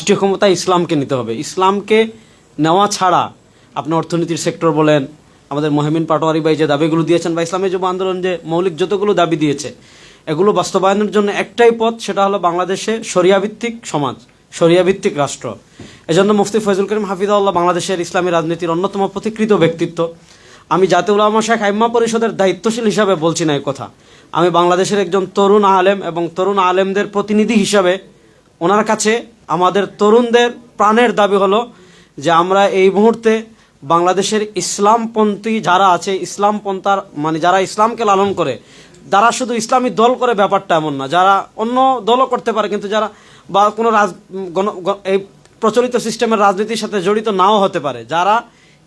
রাষ্ট্রীয় ক্ষমতা ইসলামকে নিতে হবে। ইসলামকে নেওয়া ছাড়া আপনি অর্থনীতির সেক্টর বলেন, আমাদের মহিমিন পাটোয়ারি ভাই যে দাবিগুলো দিয়েছেন বা ইসলামী যুব আন্দোলন যে মৌলিক যতগুলো দাবি দিয়েছে, এগুলো বাস্তবায়নের জন্য একটাই পথ, সেটা হলো বাংলাদেশে শরিয়াভিত্তিক সমাজ, শরিয়াভিত্তিক রাষ্ট্র। এজন্য মুফতি ফয়জুল করিম হাফিজাহুল্লাহ বাংলাদেশের ইসলামী রাজনীতির অন্যতম পথিকৃত ব্যক্তিত্ব। আমি জাতীয় উলামা শাখ আইম্মা পরিষদের দায়িত্বশীল হিসাবে বলছি না এই কথা, আমি বাংলাদেশের একজন তরুণ আলেম এবং তরুণ আলেমদের প্রতিনিধি হিসাবে ওনার কাছে আমাদের তরুণদের প্রাণের দাবি হলো যে আমরা এই মুহূর্তে বাংলাদেশের ইসলামপন্থী যারা আছে, ইসলামপন্থার মানে যারা ইসলামকে লালন করে, যারা শুধু ইসলামী দল করে ব্যাপারটা এমন না, যারা অন্য দলও করতে পারে কিন্তু যারা বা কোনো এই প্রচলিত সিস্টেমের রাজনীতির সাথে জড়িত নাও হতে পারে, যারা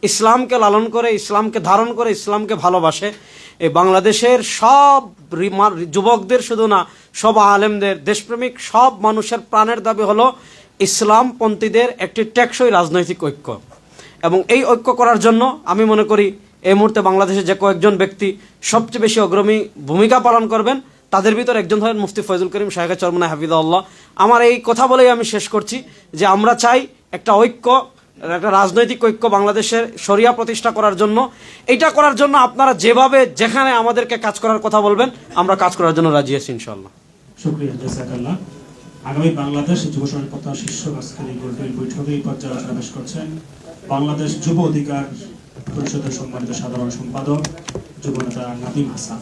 ইসলামকে লালন করে, ইসলামকে ধারণ করে, ইসলামকে ভালোবাসে, এই বাংলাদেশের সব যুবকদের শুধু না, সব আলেমদের, দেশপ্রেমিক সব মানুষের প্রাণের দাবি হলো ইসলামপন্থীদের একটি টেকসই রাজনৈতিক ঐক্য। এবং এই ঐক্য করার জন্য আমি মনে করি এই মুহূর্তে বাংলাদেশে যে কয়েকজন ব্যক্তি সবচেয়ে বেশি অগ্রণী ভূমিকা পালন করবেন, তাদের ভিতর একজন হলেন মুফতি ফয়জুল করিম শাইখ চরমনাই হাফিজাহুল্লাহ। আমার এই কথা বলেই আমি শেষ করছি যে আমরা চাই একটা ঐক্য, একটা রাজনৈতিক ঐক্য বাংলাদেশের শরিয়া প্রতিষ্ঠা করার জন্য। এটা করার জন্য আপনারা যেভাবে যেখানে আমাদেরকে কাজ করার কথা বলবেন, আমরা কাজ করার জন্য রাজি আছি ইনশাআল্লাহ। শুকরিয়া, জাযাকাল্লাহ। আগামী বাংলাদেশ যুব সমাজের পতাকা শীর্ষক আজকের এই গোলটেবিল বৈঠকে এই পর্যায়ে আলোচনা পেশ করছেন বাংলাদেশ যুব অধিকার পরিষদের সম্মানিত সাধারণ সম্পাদক যুবনেতা নাদিম হাসান।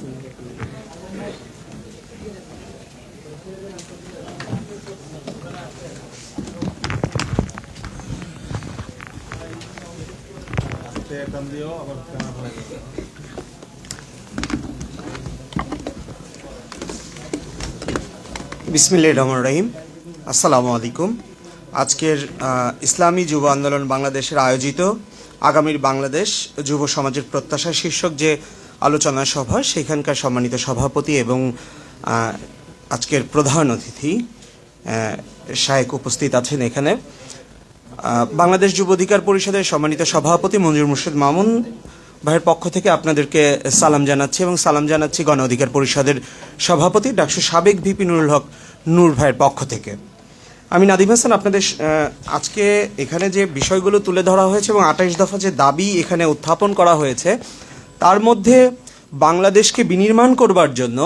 বিসমিল্লাহির রহমানির রহিম। আসসালামু আলাইকুম। আজকের ইসলামী যুব আন্দোলন বাংলাদেশের আয়োজিত আগামীর বাংলাদেশ যুব সমাজের প্রত্যাশা শীর্ষক যে আলোচনা সভা, সেখানকার সম্মানিত সভাপতি এবং আজকের প্রধান অতিথি শায়েখ উপস্থিত আছেন এখানে। বাংলাদেশ যুব অধিকার পরিষদের সম্মানিত সভাপতি মঞ্জুর মুর্শেদ মামুন ভাইয়ের পক্ষ থেকে আপনাদেরকে সালাম জানাচ্ছি এবং সালাম জানাচ্ছি গণ অধিকার পরিষদের সভাপতি ডাকসু সাবেক ভিপি নুরুল হক নূর ভাইয়ের পক্ষ থেকে। আমি নাদিম হাসান, আপনাদের আজকে এখানে যে বিষয়গুলো তুলে ধরা হয়েছে এবং 28 দফা যে দাবি এখানে উত্থাপন করা হয়েছে, তার মধ্যে বাংলাদেশকে বিনির্মাণ করবার জন্য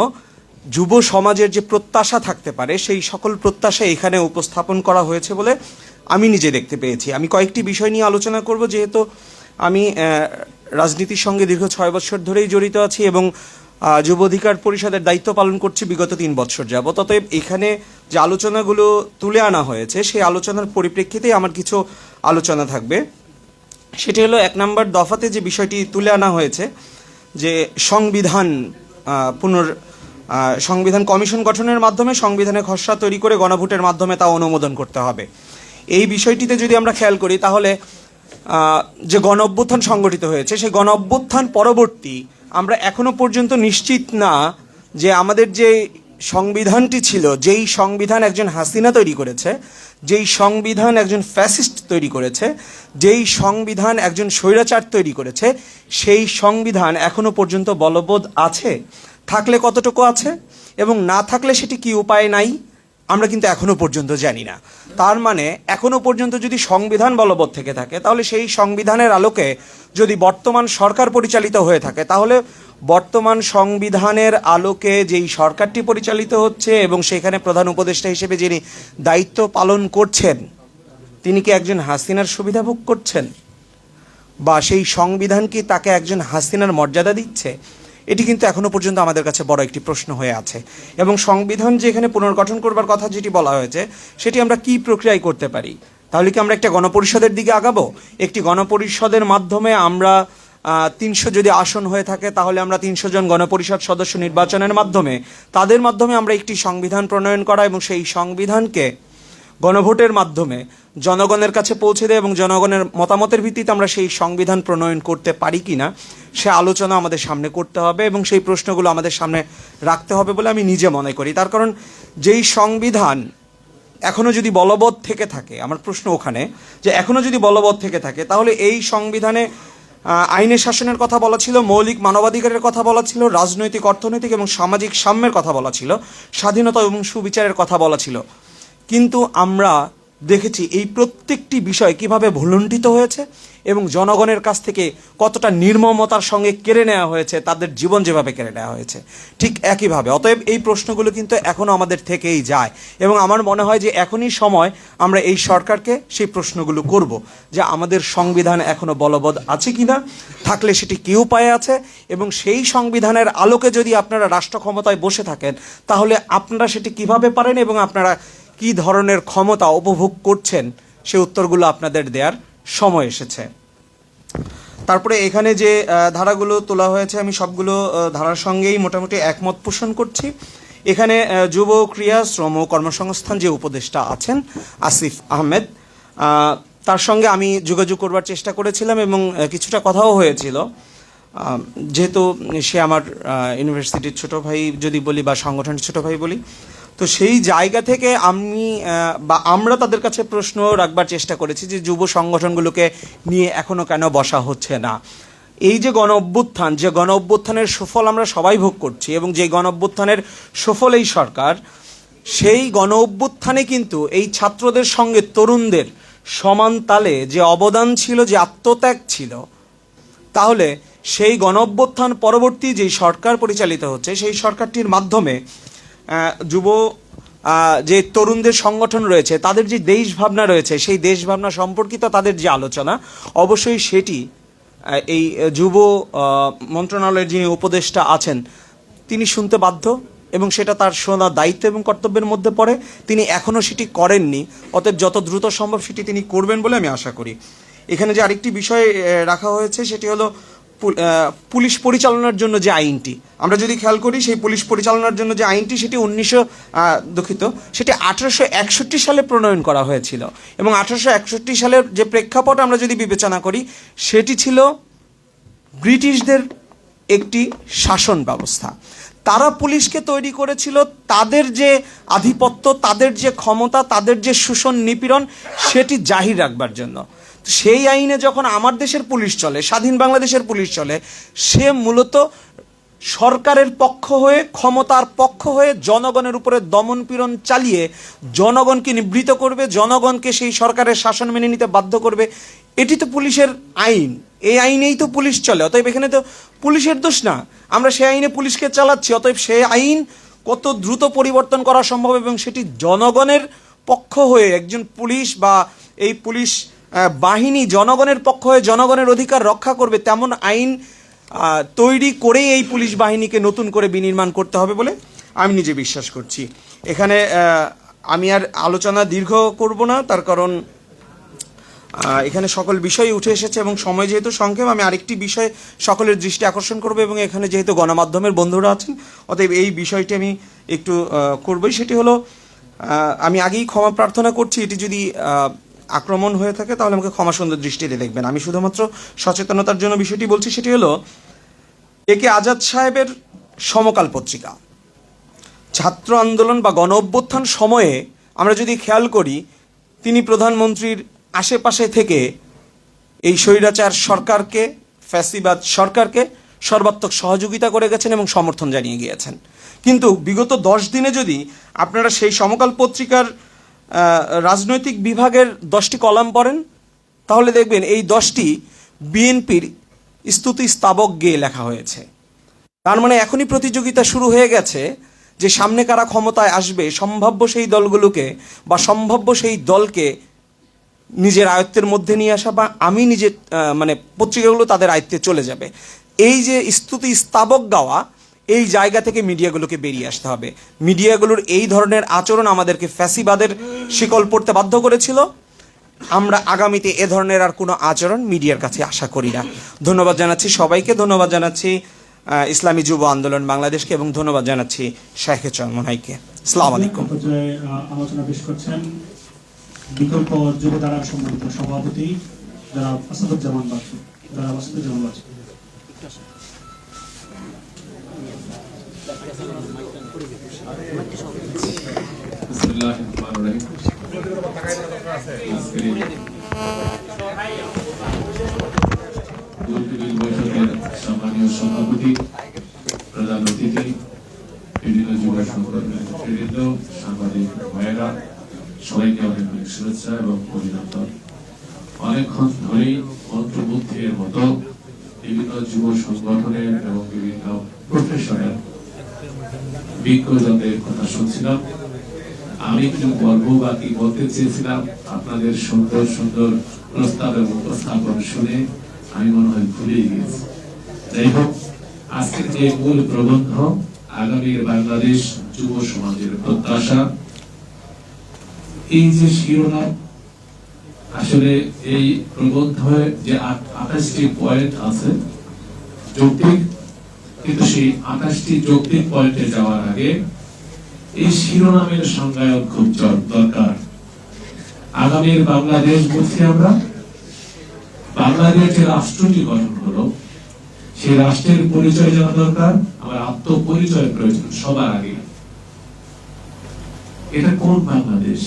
যুব সমাজের যে প্রত্যাশা থাকতে পারে, সেই সকল প্রত্যাশা এখানে উপস্থাপন করা হয়েছে বলে আমি নিজে দেখতে পেয়েছি। আমি কয়েকটি বিষয় নিয়ে আলোচনা করব, যেহেতু আমি রাজনীতির সঙ্গে দীর্ঘ 6 বছর ধরেই জড়িত আছি এবং যুব অধিকার পরিষদের দায়িত্ব পালন করছি বিগত 3 বছর যাবত। অতএব এখানে যে আলোচনাগুলো তুলে আনা হয়েছে, সেই আলোচনার পরিপ্রেক্ষিতেই আমার কিছু আলোচনা থাকবে। সেটি হলো 1 নম্বর দফাতে যে বিষয়টি তুলে আনা হয়েছে যে সংবিধান কমিশন গঠনের মাধ্যমে সংবিধানের খসড়া তৈরি করে গণভোটের মাধ্যমে তা অনুমোদন করতে হবে। এই বিষয়টিতে যদি আমরা খেয়াল করি, তাহলে যে গণ অভ্যুত্থান সংগঠিত হয়েছে, সেই গণ অভ্যুত্থান পরবর্তী আমরা এখনো পর্যন্ত নিশ্চিত না যে আমাদের যে সংবিধানটি ছিল, যেই সংবিধান একজন হাসিনা তৈরি করেছে, যেই সংবিধান একজন ফ্যাসিস্ট তৈরি করেছে, যেই সংবিধান একজন স্বৈরাচার তৈরি করেছে, সেই সংবিধান এখনো পর্যন্ত বলবৎ আছে, থাকলে কতটুকু আছে এবং না থাকলে সেটি কি উপায় নাই, আমরা কিন্তু এখনো পর্যন্ত জানি না। তার মানে এখনো পর্যন্ত যদি সংবিধান বলবৎ থেকে থাকে, তাহলে সেই সংবিধানের আলোকে যদি বর্তমান সরকার পরিচালিত হয়ে থাকে, তাহলে বর্তমান সংবিধানের আলোকে যেই সরকারটি পরিচালিত হচ্ছে এবং সেখানে প্রধান উপদেষ্টা হিসেবে যিনি দায়িত্ব পালন করছেন, তিনি কি একজন হাসিনার সুবিধা ভোগ করছেন, বা সেই সংবিধান কি তাকে একজন হাসিনার মর্যাদা দিচ্ছে? এটি কিন্তু এখনো পর্যন্ত আমাদের কাছে বড় একটি প্রশ্ন হয়ে আছে। এবং সংবিধান যে এখানে পুনর্গঠন করবার কথা যেটি বলা হয়েছে, সেটি আমরা কি প্রক্রিয়ায় করতে পারি? তাহলে কি আমরা একটা গণপরিষদের দিকে আগাবো? একটি গণপরিষদের মাধ্যমে আমরা 300 যদি আসন হয়ে থাকে, তাহলে আমরা 300 জন গণপরিষদ সদস্য নির্বাচনের মাধ্যমে, তাদের মাধ্যমে আমরা একটি সংবিধান প্রণয়ন করা এবং সেই সংবিধানকে গণভোটের মাধ্যমে জনগণের কাছে পৌঁছে দেয় এবং জনগণের মতামতের ভিত্তিতে আমরা সেই সংবিধান প্রণয়ন করতে পারি কিনা, সে আলোচনা আমাদের সামনে করতে হবে এবং সেই প্রশ্নগুলো আমাদের সামনে রাখতে হবে বলে আমি নিজে মনে করি। তার কারণ যেই সংবিধান এখনও যদি বলবৎ থেকে থাকে, আমার প্রশ্ন ওখানে যে এখনও যদি বলবৎ থেকে থাকে, তাহলে এই সংবিধানে আইনের শাসনের কথা বলা ছিল, মৌলিক মানবাধিকারের কথা বলা ছিল, রাজনৈতিক, অর্থনৈতিক এবং সামাজিক সাম্যের কথা বলা ছিল, স্বাধীনতা এবং সুবিচারের কথা বলা ছিল। কিন্তু আমরা দেখেছি এই প্রত্যেকটি বিষয় কিভাবে ভুলুণ্ঠিত হয়েছে এবং জনগণের কাছ থেকে কতটা নির্মমতার সঙ্গে কেড়ে নেওয়া হয়েছে, তাদের জীবন যেভাবে কেড়ে নেওয়া হয়েছে ঠিক একইভাবে। অতএব এই প্রশ্নগুলো কিন্তু এখনও আমাদের থেকেই যায় এবং আমার মনে হয় যে এখনই সময় আমরা এই সরকারকে সেই প্রশ্নগুলো করব যে আমাদের সংবিধান এখনও বলবৎ আছে কিনা, থাকলে সেটি কী উপায়ে আছে, এবং সেই সংবিধানের আলোকে যদি আপনারা রাষ্ট্র ক্ষমতায় বসে থাকেন তাহলে আপনারা সেটি কিভাবে পারেন এবং আপনারা কী ধরনের ক্ষমতা উপভোগ করছেন সে উত্তরগুলো আপনাদের দেওয়ার সময় এসেছে। তারপরে এখানে যে ধারাগুলো তোলা হয়েছে আমি সবগুলো ধারার সঙ্গেই মোটামুটি একমত পোষণ করছি। এখানে যুব ক্রিয়া শ্রম ও কর্মসংস্থান যে উপদেষ্টা আছেন আসিফ আহমেদ, তার সঙ্গে আমি যোগাযোগ করবার চেষ্টা করেছিলাম এবং কিছুটা কথাও হয়েছিল। যেহেতু সে আমার ইউনিভার্সিটির ছোটো ভাই যদি বলি বা সংগঠনের ছোটো ভাই বলি, তো সেই জায়গা থেকে আমি বা আমরা তাদের কাছে প্রশ্ন রাখবার চেষ্টা করেছি যে যুব সংগঠনগুলোকে নিয়ে এখনও কেন বসা হচ্ছে না। এই যে গণ অভ্যুত্থানের সুফল আমরা সবাই ভোগ করছি এবং যে গণ অভ্যুত্থানের সুফল এই সরকার, সেই গণ অভ্যুত্থানে কিন্তু এই ছাত্রদের সঙ্গে তরুণদের সমান তালে যে অবদান ছিল, যে আত্মত্যাগ ছিল, তাহলে সেই গণ অভ্যুত্থান পরবর্তী যেই সরকার পরিচালিত হচ্ছে সেই সরকারটির মাধ্যমে যুব যে তরুণদের সংগঠন রয়েছে তাদের যে দেশভাবনা রয়েছে সেই দেশভাবনা সম্পর্কিত তাদের যে আলোচনা, অবশ্যই সেটি এই যুব মন্ত্রণালয়ের যিনি উপদেষ্টা আছেন তিনি শুনতে বাধ্য এবং সেটা তার শোনার দায়িত্ব এবং কর্তব্যের মধ্যে পড়ে। তিনি এখনও সেটি করেননি, অতএব যত দ্রুত সম্ভব সেটি তিনি করবেন বলে আমি আশা করি। এখানে যে আরেকটি বিষয় রাখা হয়েছে সেটি হলো পুলিশ পরিচালনার জন্য যে আইনটি, আমরা যদি খেয়াল করি সেই পুলিশ পরিচালনার জন্য যে আইনটি সেটি সেটি 1861 সালে প্রণয়ন করা হয়েছিল এবং 1861 সালের যে প্রেক্ষাপট আমরা যদি বিবেচনা করি সেটি ছিল ব্রিটিশদের একটি শাসন ব্যবস্থা। তারা পুলিশকে তৈরি করেছিল তাদের যে আধিপত্য, তাদের যে ক্ষমতা, তাদের যে শোষণ নিপীড়ন সেটি জাহির রাখবার জন্য। সেই আইনে যখন আমার দেশের পুলিশ চলে, স্বাধীন বাংলাদেশের পুলিশ চলে, সে মূলত সরকারের পক্ষ হয়ে, ক্ষমতার পক্ষ হয়ে জনগণের উপরে দমন পীড়ন চালিয়ে জনগণকে নিবৃত করবে, জনগণকে সেই সরকারের শাসন মেনে নিতে বাধ্য করবে। এটি তো পুলিশের আইন, এই আইনেই তো পুলিশ চলে। অতএব এখানে তো পুলিশের দোষ না, আমরা সেই আইনে পুলিশকে চালাচ্ছি। অতএব সেই আইন কত দ্রুত পরিবর্তন করা সম্ভব এবং সেটি জনগণের পক্ষ হয়ে একজন পুলিশ বা এই পুলিশ বাহিনী জনগণের পক্ষ হয়ে জনগণের অধিকার রক্ষা করবে তেমন আইন তৈরি করেই এই পুলিশ বাহিনীকে নতুন করে বিনির্মাণ করতে হবে বলে আমি নিজে বিশ্বাস করছি। এখানে আমি আর আলোচনা দীর্ঘ করব না, তার কারণ এখানে সকল বিষয় উঠে এসেছে এবং সময় যেহেতু সংক্ষেপ, আমি আরেকটি বিষয় সকলের দৃষ্টি আকর্ষণ করব এবং এখানে যেহেতু গণমাধ্যমের বন্ধুরা আছেন অতএব এই বিষয়টি আমি একটু করবই। সেটি হলো, আমি আগেই ক্ষমা প্রার্থনা করছি, এটি যদি আক্রমণ হয়ে থাকে তাহলে আমাকে ক্ষমা সুন্দর দৃষ্টিতে দেখবেন। আমি শুধুমাত্র সচেতনতার জন্য বিষয়টি বলছি। সেটি হলো একে আজাদ সাহেবের সমকাল পত্রিকা ছাত্র আন্দোলন বা গণ অভ্যুত্থান সময়ে আমরা যদি খেয়াল করি, তিনি প্রধানমন্ত্রীর আশেপাশে থেকে এই স্বৈরাচার সরকারকে, ফ্যাসিবাদ সরকারকে সর্বাত্মক সহযোগিতা করে গেছেন এবং সমর্থন জানিয়ে গিয়েছেন। কিন্তু বিগত 10 দিনে যদি আপনারা সেই সমকাল পত্রিকার রাজনৈতিক বিভাগের 10টি কলাম পড়েন তাহলে দেখবেন এই 10টি বিএনপির স্তুতি স্তাবক গেয়ে লেখা হয়েছে। তার মানে এখনই প্রতিযোগিতা শুরু হয়ে গেছে যে সামনে কারা ক্ষমতায় আসবে, সম্ভাব্য সেই দলগুলোকে বা সম্ভাব্য সেই দলকে নিজের আয়ত্তের মধ্যে নিয়ে আসা বা আমি নিজে পত্রিকাগুলো তাদের আয়ত্তে চলে যাবে। এই যে স্তুতি স্তাবক গাওয়া, এই জায়গা থেকে মিডিয়াগুলোকে বেরিয়ে আসতে হবে। মিডিয়াগুলোর এই ধরনের আচরণ আমাদেরকে ফ্যাসিবাদের শিকল পড়তে বাধ্য করেছিল। আমরা আগামীতে এ ধরনের আর কোনো আচরণ মিডিয়ার কাছে আশা করি না। ধন্যবাদ জানাচ্ছি সবাইকে, ধন্যবাদ জানাচ্ছি ইসলামী যুব আন্দোলন বাংলাদেশকে এবং ধন্যবাদ জানাচ্ছি শাইখে চরমন ভাইকে। আসসালামু আলাইকুম। আলোচনা পেশ করছেন বিকল্প যুব ধারার সম্মানিত সভাপতি জনাব আসাদুজ্জামান বাচ্চু। সম্মানীয় সভাপতি, প্রধান অতিথি, বিভিন্ন যুব সংগঠনের নেতৃবৃন্দ, সাংবাদিক ভাইয়েরা, সবাইকে অনেক শুভেচ্ছা এবং অভিনন্দন। অনেকক্ষণ ধরেই মন্ত্রবুদ্ধির মতো বিভিন্ন যুব সংগঠনের এবং বিভিন্ন প্রফেশনের বিজ্ঞজনদের কথা শুনছিলাম। আমি কি বলবো বা কি বলতে চেয়েছিলাম আপনাদের সুন্দর সুন্দর প্রস্তাব এবং উপস্থাপন শুনে আমি মনে হয় ভুলেই গেছি। যাই হোক, আজকের যে মূল প্রবন্ধ আগামীর বাংলাদেশ যুব সমাজের প্রত্যাশা, এই যে শিরোনাম, আসলে এই প্রবন্ধে যে 28টি পয়েন্ট আছে যৌক্তিক, কিন্তু সেই 28টি যৌক্তিক পয়েন্টে যাওয়ার আগে এই শিরোনামের সংজ্ঞায়ন খুব দরকার। আগামীর বাংলাদেশ বলছি আমরা, বাংলাদেশ যে রাষ্ট্রটি গঠন হলো সেই রাষ্ট্রের পরিচয় জানা দরকার, আমার আত্মপরিচয় প্রয়োজন সবার আগে। এটা কোন বাংলাদেশ,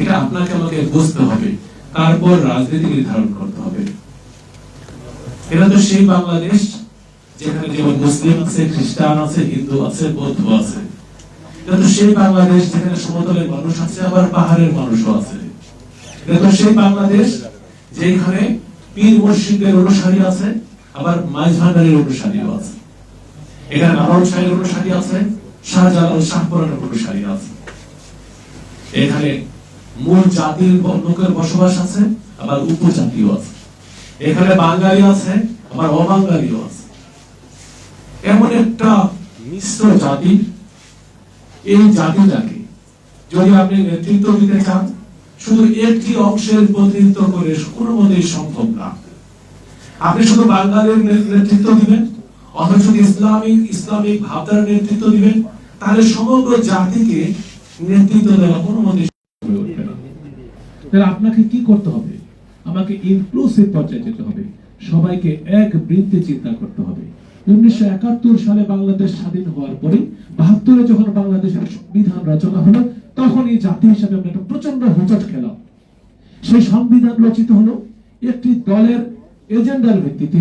এটা আপনাকে আমাকে বুঝতে হবে, তারপর রাজনীতি নির্ধারণ করতে হবে। এটা তো সেই বাংলাদেশ যেখানে যেমন মুসলিম আছে, খ্রিস্টান আছে, হিন্দু আছে, বৌদ্ধ আছে। এটা তো সেই বাংলাদেশ যেখানে সমতলের মানুষ আছে, আবার পাহাড়ের মানুষও আছে। এটা তো সেই বাংলাদেশ যেখানে পীর মুর্শিদের অনুসারী আছে, আবার মাইজ ভান্ডারের অনুসারীও আছে। এখানে নারায়ণ শাহের অনুসারী আছে, শাহজালাল শাহপুরানের অনুসারী আছে। এখানে মূল জাতির লোকের বসবাস আছে, আবার উপজাতিও আছে। এখানে বাঙালি আছে, আবার অবাঙালিও আছে। এমন একটা মিশ্র জাতি, এই জাতিটাকে যদি আপনি নেতৃত্ব দিতে চান, শুধু একটি অংশের প্রতিনিধিত্ব করে কোনো মতেই সম্ভব না। আপনি শুধু বাঙালির নেতৃত্ব দিবেন, অথচ ইসলামিক ভাবনার নেতৃত্ব দিবেন, তাহলে সমগ্র জাতিকে নেতৃত্ব দেওয়া কোনো মতেই হয়ে উঠবে না। তাহলে আপনাকে কি করতে হবে? আমাকে ইনক্লুসিভ পর্যায়ে যেতে হবে, সবাইকে এক বৃত্তে চিন্তা করতে হবে। 1971 সালে বাংলাদেশ স্বাধীন হওয়ার পরে 72-এ যখন বাংলাদেশের সংবিধান রচনা হলো, তখন এই জাতি হিসেবে আমরা একটা প্রচন্ড হোঁচট খেলাম। সেই সংবিধান রচিত হলো একটি দলের এজেন্ডার ভিত্তিতে,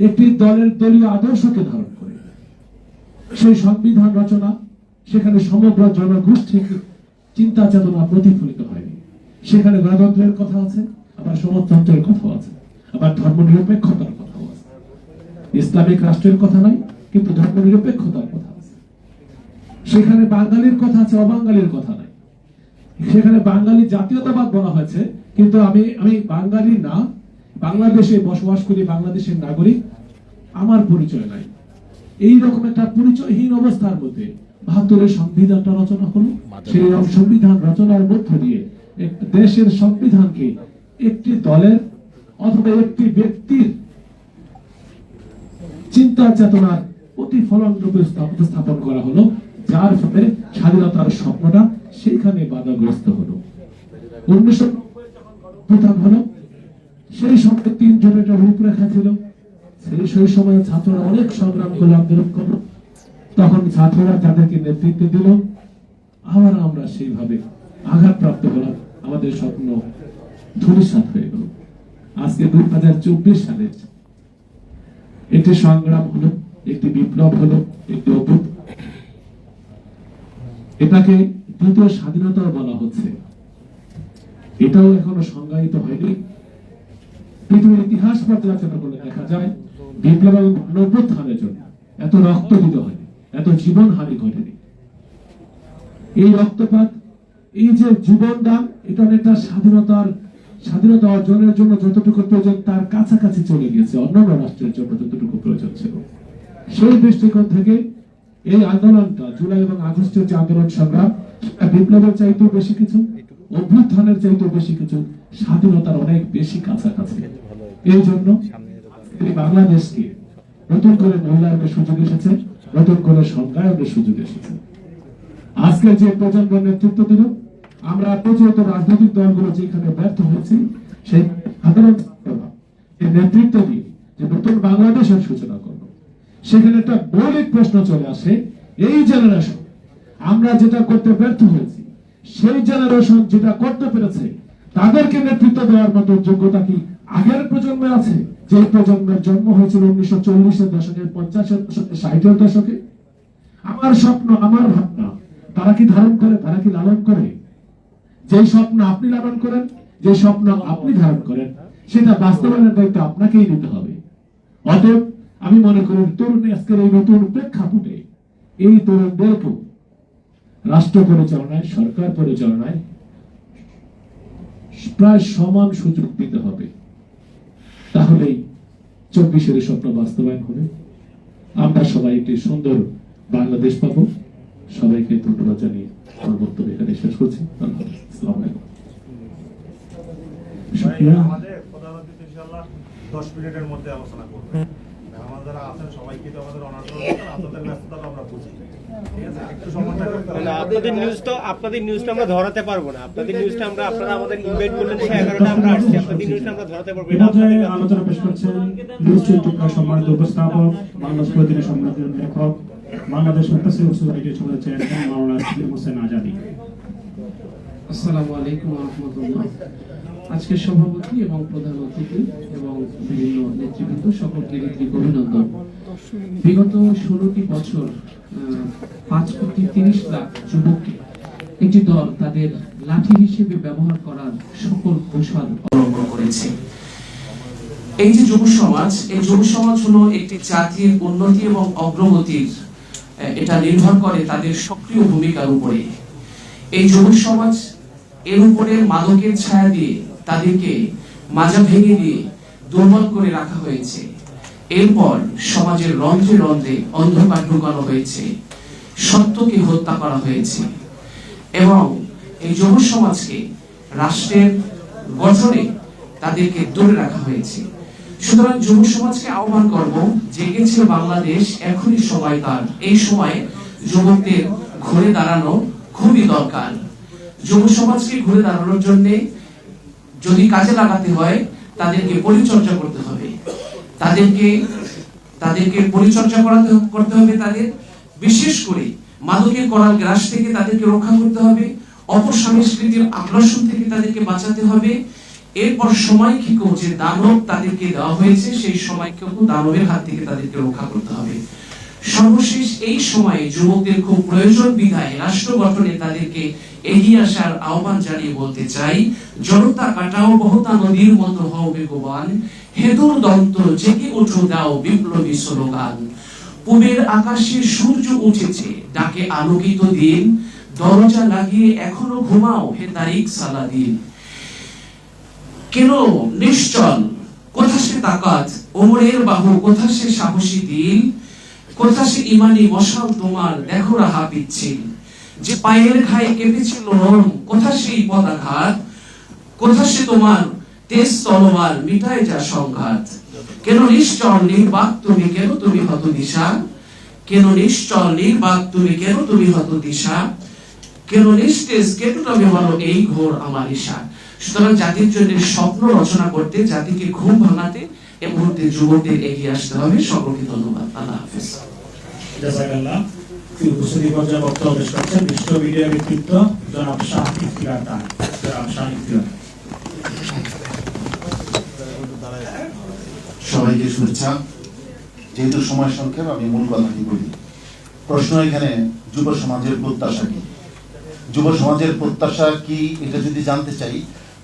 একটি দলের দলীয় আদর্শকে ধারণ করে। সেই সংবিধান রচনা, সেখানে সমগ্র জনগোষ্ঠীর চিন্তা চেতনা প্রতিফলিত হয়নি। সেখানে গণতন্ত্রের কথা আছে, আবার সমাজতন্ত্রের কথা আছে, আবার ধর্মনিরপেক্ষতার কথাও আছে। ইসলামিক রাষ্ট্রের কথা নাই, কিন্তু ধর্মনিরপেক্ষতার কথা আছে। সেখানে বাঙালির কথা আছে, অবাঙালির কথা নাই। সেখানে বাঙালি জাতীয়তাবাদ বলা হয়েছে, কিন্তু আমি বাঙালি না, বাংলাদেশে বসবাস করি, বাংলাদেশের নাগরিক, আমার পরিচয় নাই। এই রকম একটা পরিচয়হীন অবস্থার মধ্যে 72-এর সংবিধানটা রচনা হলো। সেই সংবিধান রচনার মধ্য দিয়ে দেশের সংবিধানকে একটি দলের অথবা একটি ব্যক্তির চিন্তা চেতনার প্রতিফলন রূপে উপস্থাপন করা হলো, যার ফলে স্বাধীনতার স্বপ্নটা সেইখানে বাধাগ্রস্ত হলো। 1990 হলো, সেই সময় 3 জনের রূপরেখা ছিল। সেই সময় ছাত্ররা অনেক সংগ্রাম করলো, আন্দোলন করলো। তখন ছাত্ররা যাদেরকে নেতৃত্ব দিল, আবার আমরা সেইভাবে আঘাতপ্রাপ্ত হলাম, আমাদের স্বপ্ন ধূলিসাৎ হয়ে গেল। আজকে 2024 সালে একটি সংগ্রাম হলো, একটি বিপ্লব হলো, একটি অভ্যুত্থান। এটাকে দ্বিতীয় স্বাধীনতা বলা হচ্ছে। এটাও এখনো সংজ্ঞায়িত হয়নি। পৃথিবীর ইতিহাস পর্যালোচনা করলে দেখা যায়, বিপ্লব এবং অভ্যুত্থানের জন্য এত রক্ত দিতে হয়নি, এত জীবন হানি ঘটেনি। এই রক্তপাত, এই যে জীবন দান, এটা অনেকটা স্বাধীনতা অর্জনের জন্য যতটুকু প্রয়োজন তার কাছাকাছি চলে গিয়েছে, অন্যান্য রাষ্ট্রের জন্য যতটুকু প্রয়োজন ছিল। সেই দৃষ্টিকোণ থেকে এই আন্দোলনটা, জুলাই এবং আগস্টের যে আন্দোলন সংগ্রাম, বিপ্লবের চাইতেও বেশি কিছু, অভ্যুত্থানের চাইতেও বেশি কিছু, স্বাধীনতার অনেক বেশি কাছাকাছি। এই জন্য বাংলাদেশকে নতুন করে মূল্যায়নের সুযোগ এসেছে, নতুন করে সংজ্ঞায়নের সুযোগ এসেছে। আজকে যে প্রজন্ম নেতৃত্ব দিল, আমরা প্রচলিত রাজনৈতিক দলগুলো যেখানে ব্যর্থ হয়েছি, সেই সাধারণ নেতৃত্ব দিয়ে যে নতুন বাংলাদেশের সূচনা করলো, সেখানে একটা মৌলিক প্রশ্ন চলে আসে, এই জেনারেশন আমরা যেটা করতে ব্যর্থ হয়েছি, সেই জেনারেশন যেটা করতে পেরেছে, তাদেরকে নেতৃত্ব দেওয়ার মতো যোগ্যতা কি আগের প্রজন্মে আছে? যে প্রজন্মের জন্ম হয়েছিল 1940-এর দশকে, 50-এর দশকে, 60-এর দশকে। আমার স্বপ্ন, আমার ভাবনা তারা কি ধারণ করে, তারা কি লালন করে? যে স্বপ্ন আপনি লালন করেন, যে স্বপ্ন আপনি ধারণ করেন, সেটা বাস্তবায়নের দায়িত্ব আপনাকেই নিতে হবে। অতএব আমি মনে করি তরুণ আজকের এই নতুন প্রেক্ষাপটে এই তরুণদেরকেও রাষ্ট্র পরিচালনায়, সরকার পরিচালনায় প্রায় সমান সুযোগ দিতে হবে। তাহলেই 24-এর স্বপ্ন বাস্তবায়ন হবে। আমরা সবাই একটি সুন্দর বাংলাদেশ পাবো। সবাইকে ধন্যবাদ জানিয়ে আমার বক্তব্য এখানে শেষ করছি। আসসালামু আলাইকুম। আমাদের প্রধান অতিথি ইনশাআল্লাহ 10 মিনিটের মধ্যে আলোচনা করবে। আমাদের যারা আছেন সবাইকে তো আমাদের অনার্স আপনাদের ব্যস্ততা আমরা বুঝি। ঠিক আছে, একটু সময়টা আপনাদের নিউজটা আমরা ধরাতে পারবো না। আপনাদের নিউজটা আপনারা আমাদের ইনভাইট করলেন 11টা আমরা আসছি। আপনাদের নিউজটা আমরা ধরাতে পারবো না। পর্যায়ে আলোচনা পেশ করছেন নিউজ 24 সম্মানিত উপস্থাপক, বাংলাদেশ প্রতিদিনের সম্মানিত লেখক, বাংলাদেশ মুফাসসির সোসাইটির সদস্য চেয়ারম্যান মাওলানা আশিকুর হোসেন আজাদী। আসসালামু আলাইকুম ওয়া রাহমাতুল্লাহ। আজকের সভাপতি এবং প্রধান অতিথি এবং বিভিন্ন নেতৃবৃন্দ সকলকে হৃদয় অভিনন্দন। বিগত 16টি বছর 5,30,00,000 যুবককে একটি দল তাদের লাঠি হিসেবে ব্যবহার করার সকল কৌশল অবলম্বন করেছে। এই যে যুব সমাজ, এই যুব সমাজ হলো একটি জাতির উন্নতি এবং অগ্রগতির, এটা নির্ভর করে তাদের সক্রিয় ভূমিকার উপরে। এই যুব সমাজ এর উপরে মাদকের ছায়া দিয়ে তাদেরকে মাজা ভেঙে দিয়ে দুর্বল করে রাখা হয়েছে। এরপর সমাজের রন্ধ্রে রন্ধ্রে অন্ধকার ঢুকানো হয়েছে, সত্যকে হত্যা করা হয়েছে এবং এই যুব সমাজকে রাষ্ট্রের গঠনে তাদেরকে দূরে রাখা হয়েছে। সুতরাং যুব সমাজকে আহ্বান করব, জেগেছে বাংলাদেশ, এখনই সময় তার। এই সময়ে যুবকদের ঘুরে দাঁড়ানো খুবই দরকার। যুব সমাজকে ঘুরে দাঁড়ানোর জন্য যদি কাজে লাগাতে হয় তাদেরকে পরিচর্যা করতে হবে, তাদেরকে পরিচর্যা করতে হবে। তাদের বিশেষ করে মাদকের করাল গ্রাস থেকে তাদেরকে রক্ষা করতে হবে, অপসংস্কৃতির আগ্রাসন থেকে তাদেরকে বাঁচাতে হবে। এরপর সময়কেও যে দানব তাদেরকে দেওয়া হয়েছে, সেই সময়কেও দানবের হাত থেকে তাদেরকে রক্ষা করতে হবে। সর্বশেষ এই সময়ে যুবকদের খুব প্রয়োজন বিধায় রাষ্ট্র গঠনে তাদেরকে এগিয়ে আসার আহ্বান জানিয়ে বলতে চাই, জনতা কাটাও বহুতা নদীর মতো হও বেগবান, হেদুর দন্ত জেগে ওঠো দাও বিপ্লবী স্লোগান। পূবের আকাশে সূর্য উঠেছে, ডাকে আলোকিত দিন, দরজা লাগিয়ে এখনো ঘুমাও হে তারিক সালাদিন। কেন নিশ্চল, কোথা সে তাকাত ওমরের বাহু, কোথা সে সাহসী দিল, কোথা সে ইমানি মশাল তোমার দেখো রাহা পিচ্ছিল, যে পায়ের ঘায়ে কেঁপেছিল রোম, কোথা সেই পদাঘাত, কোথা সে তোমার তেজ তলোয়ার মিটায় যা সংঘাত। কেন নিশ্চল নির্বাক তুমি, কেন তুমি হত দিশা, কেন নিশ্চল নির্বাক তুমি, কেন তুমি হত দিশা, কেন নিস্তেজ, কেন তুমি হলো এই ঘোর আমার ঈশা। সুতরাং জাতির জন্য স্বপ্ন রচনা করতে, জাতিকে ঘুম ভাঙাতে এ মুহূর্তে যুবকদের এগিয়ে আসতে হবে। সকলকে ধন্যবাদ। আল্লাহ হাফেজ। জাযাকাল্লাহ। উপস্থিতি পর্যায়ে বক্তব্য পেশ করছেন বিশ্ব মিডিয়া ব্যক্তিত্ব জনাব শাহ ইফতিখার খান। জনাব শাহ ইফতিখার। সবাইকে শুভেচ্ছা। যেহেতু সময় সংক্ষেপ, আমি মূল কথাটি বলি। প্রশ্ন এখানে যুব সমাজের প্রত্যাশা কি। যুব সমাজের প্রত্যাশা কি এটা যদি জানতে চাই,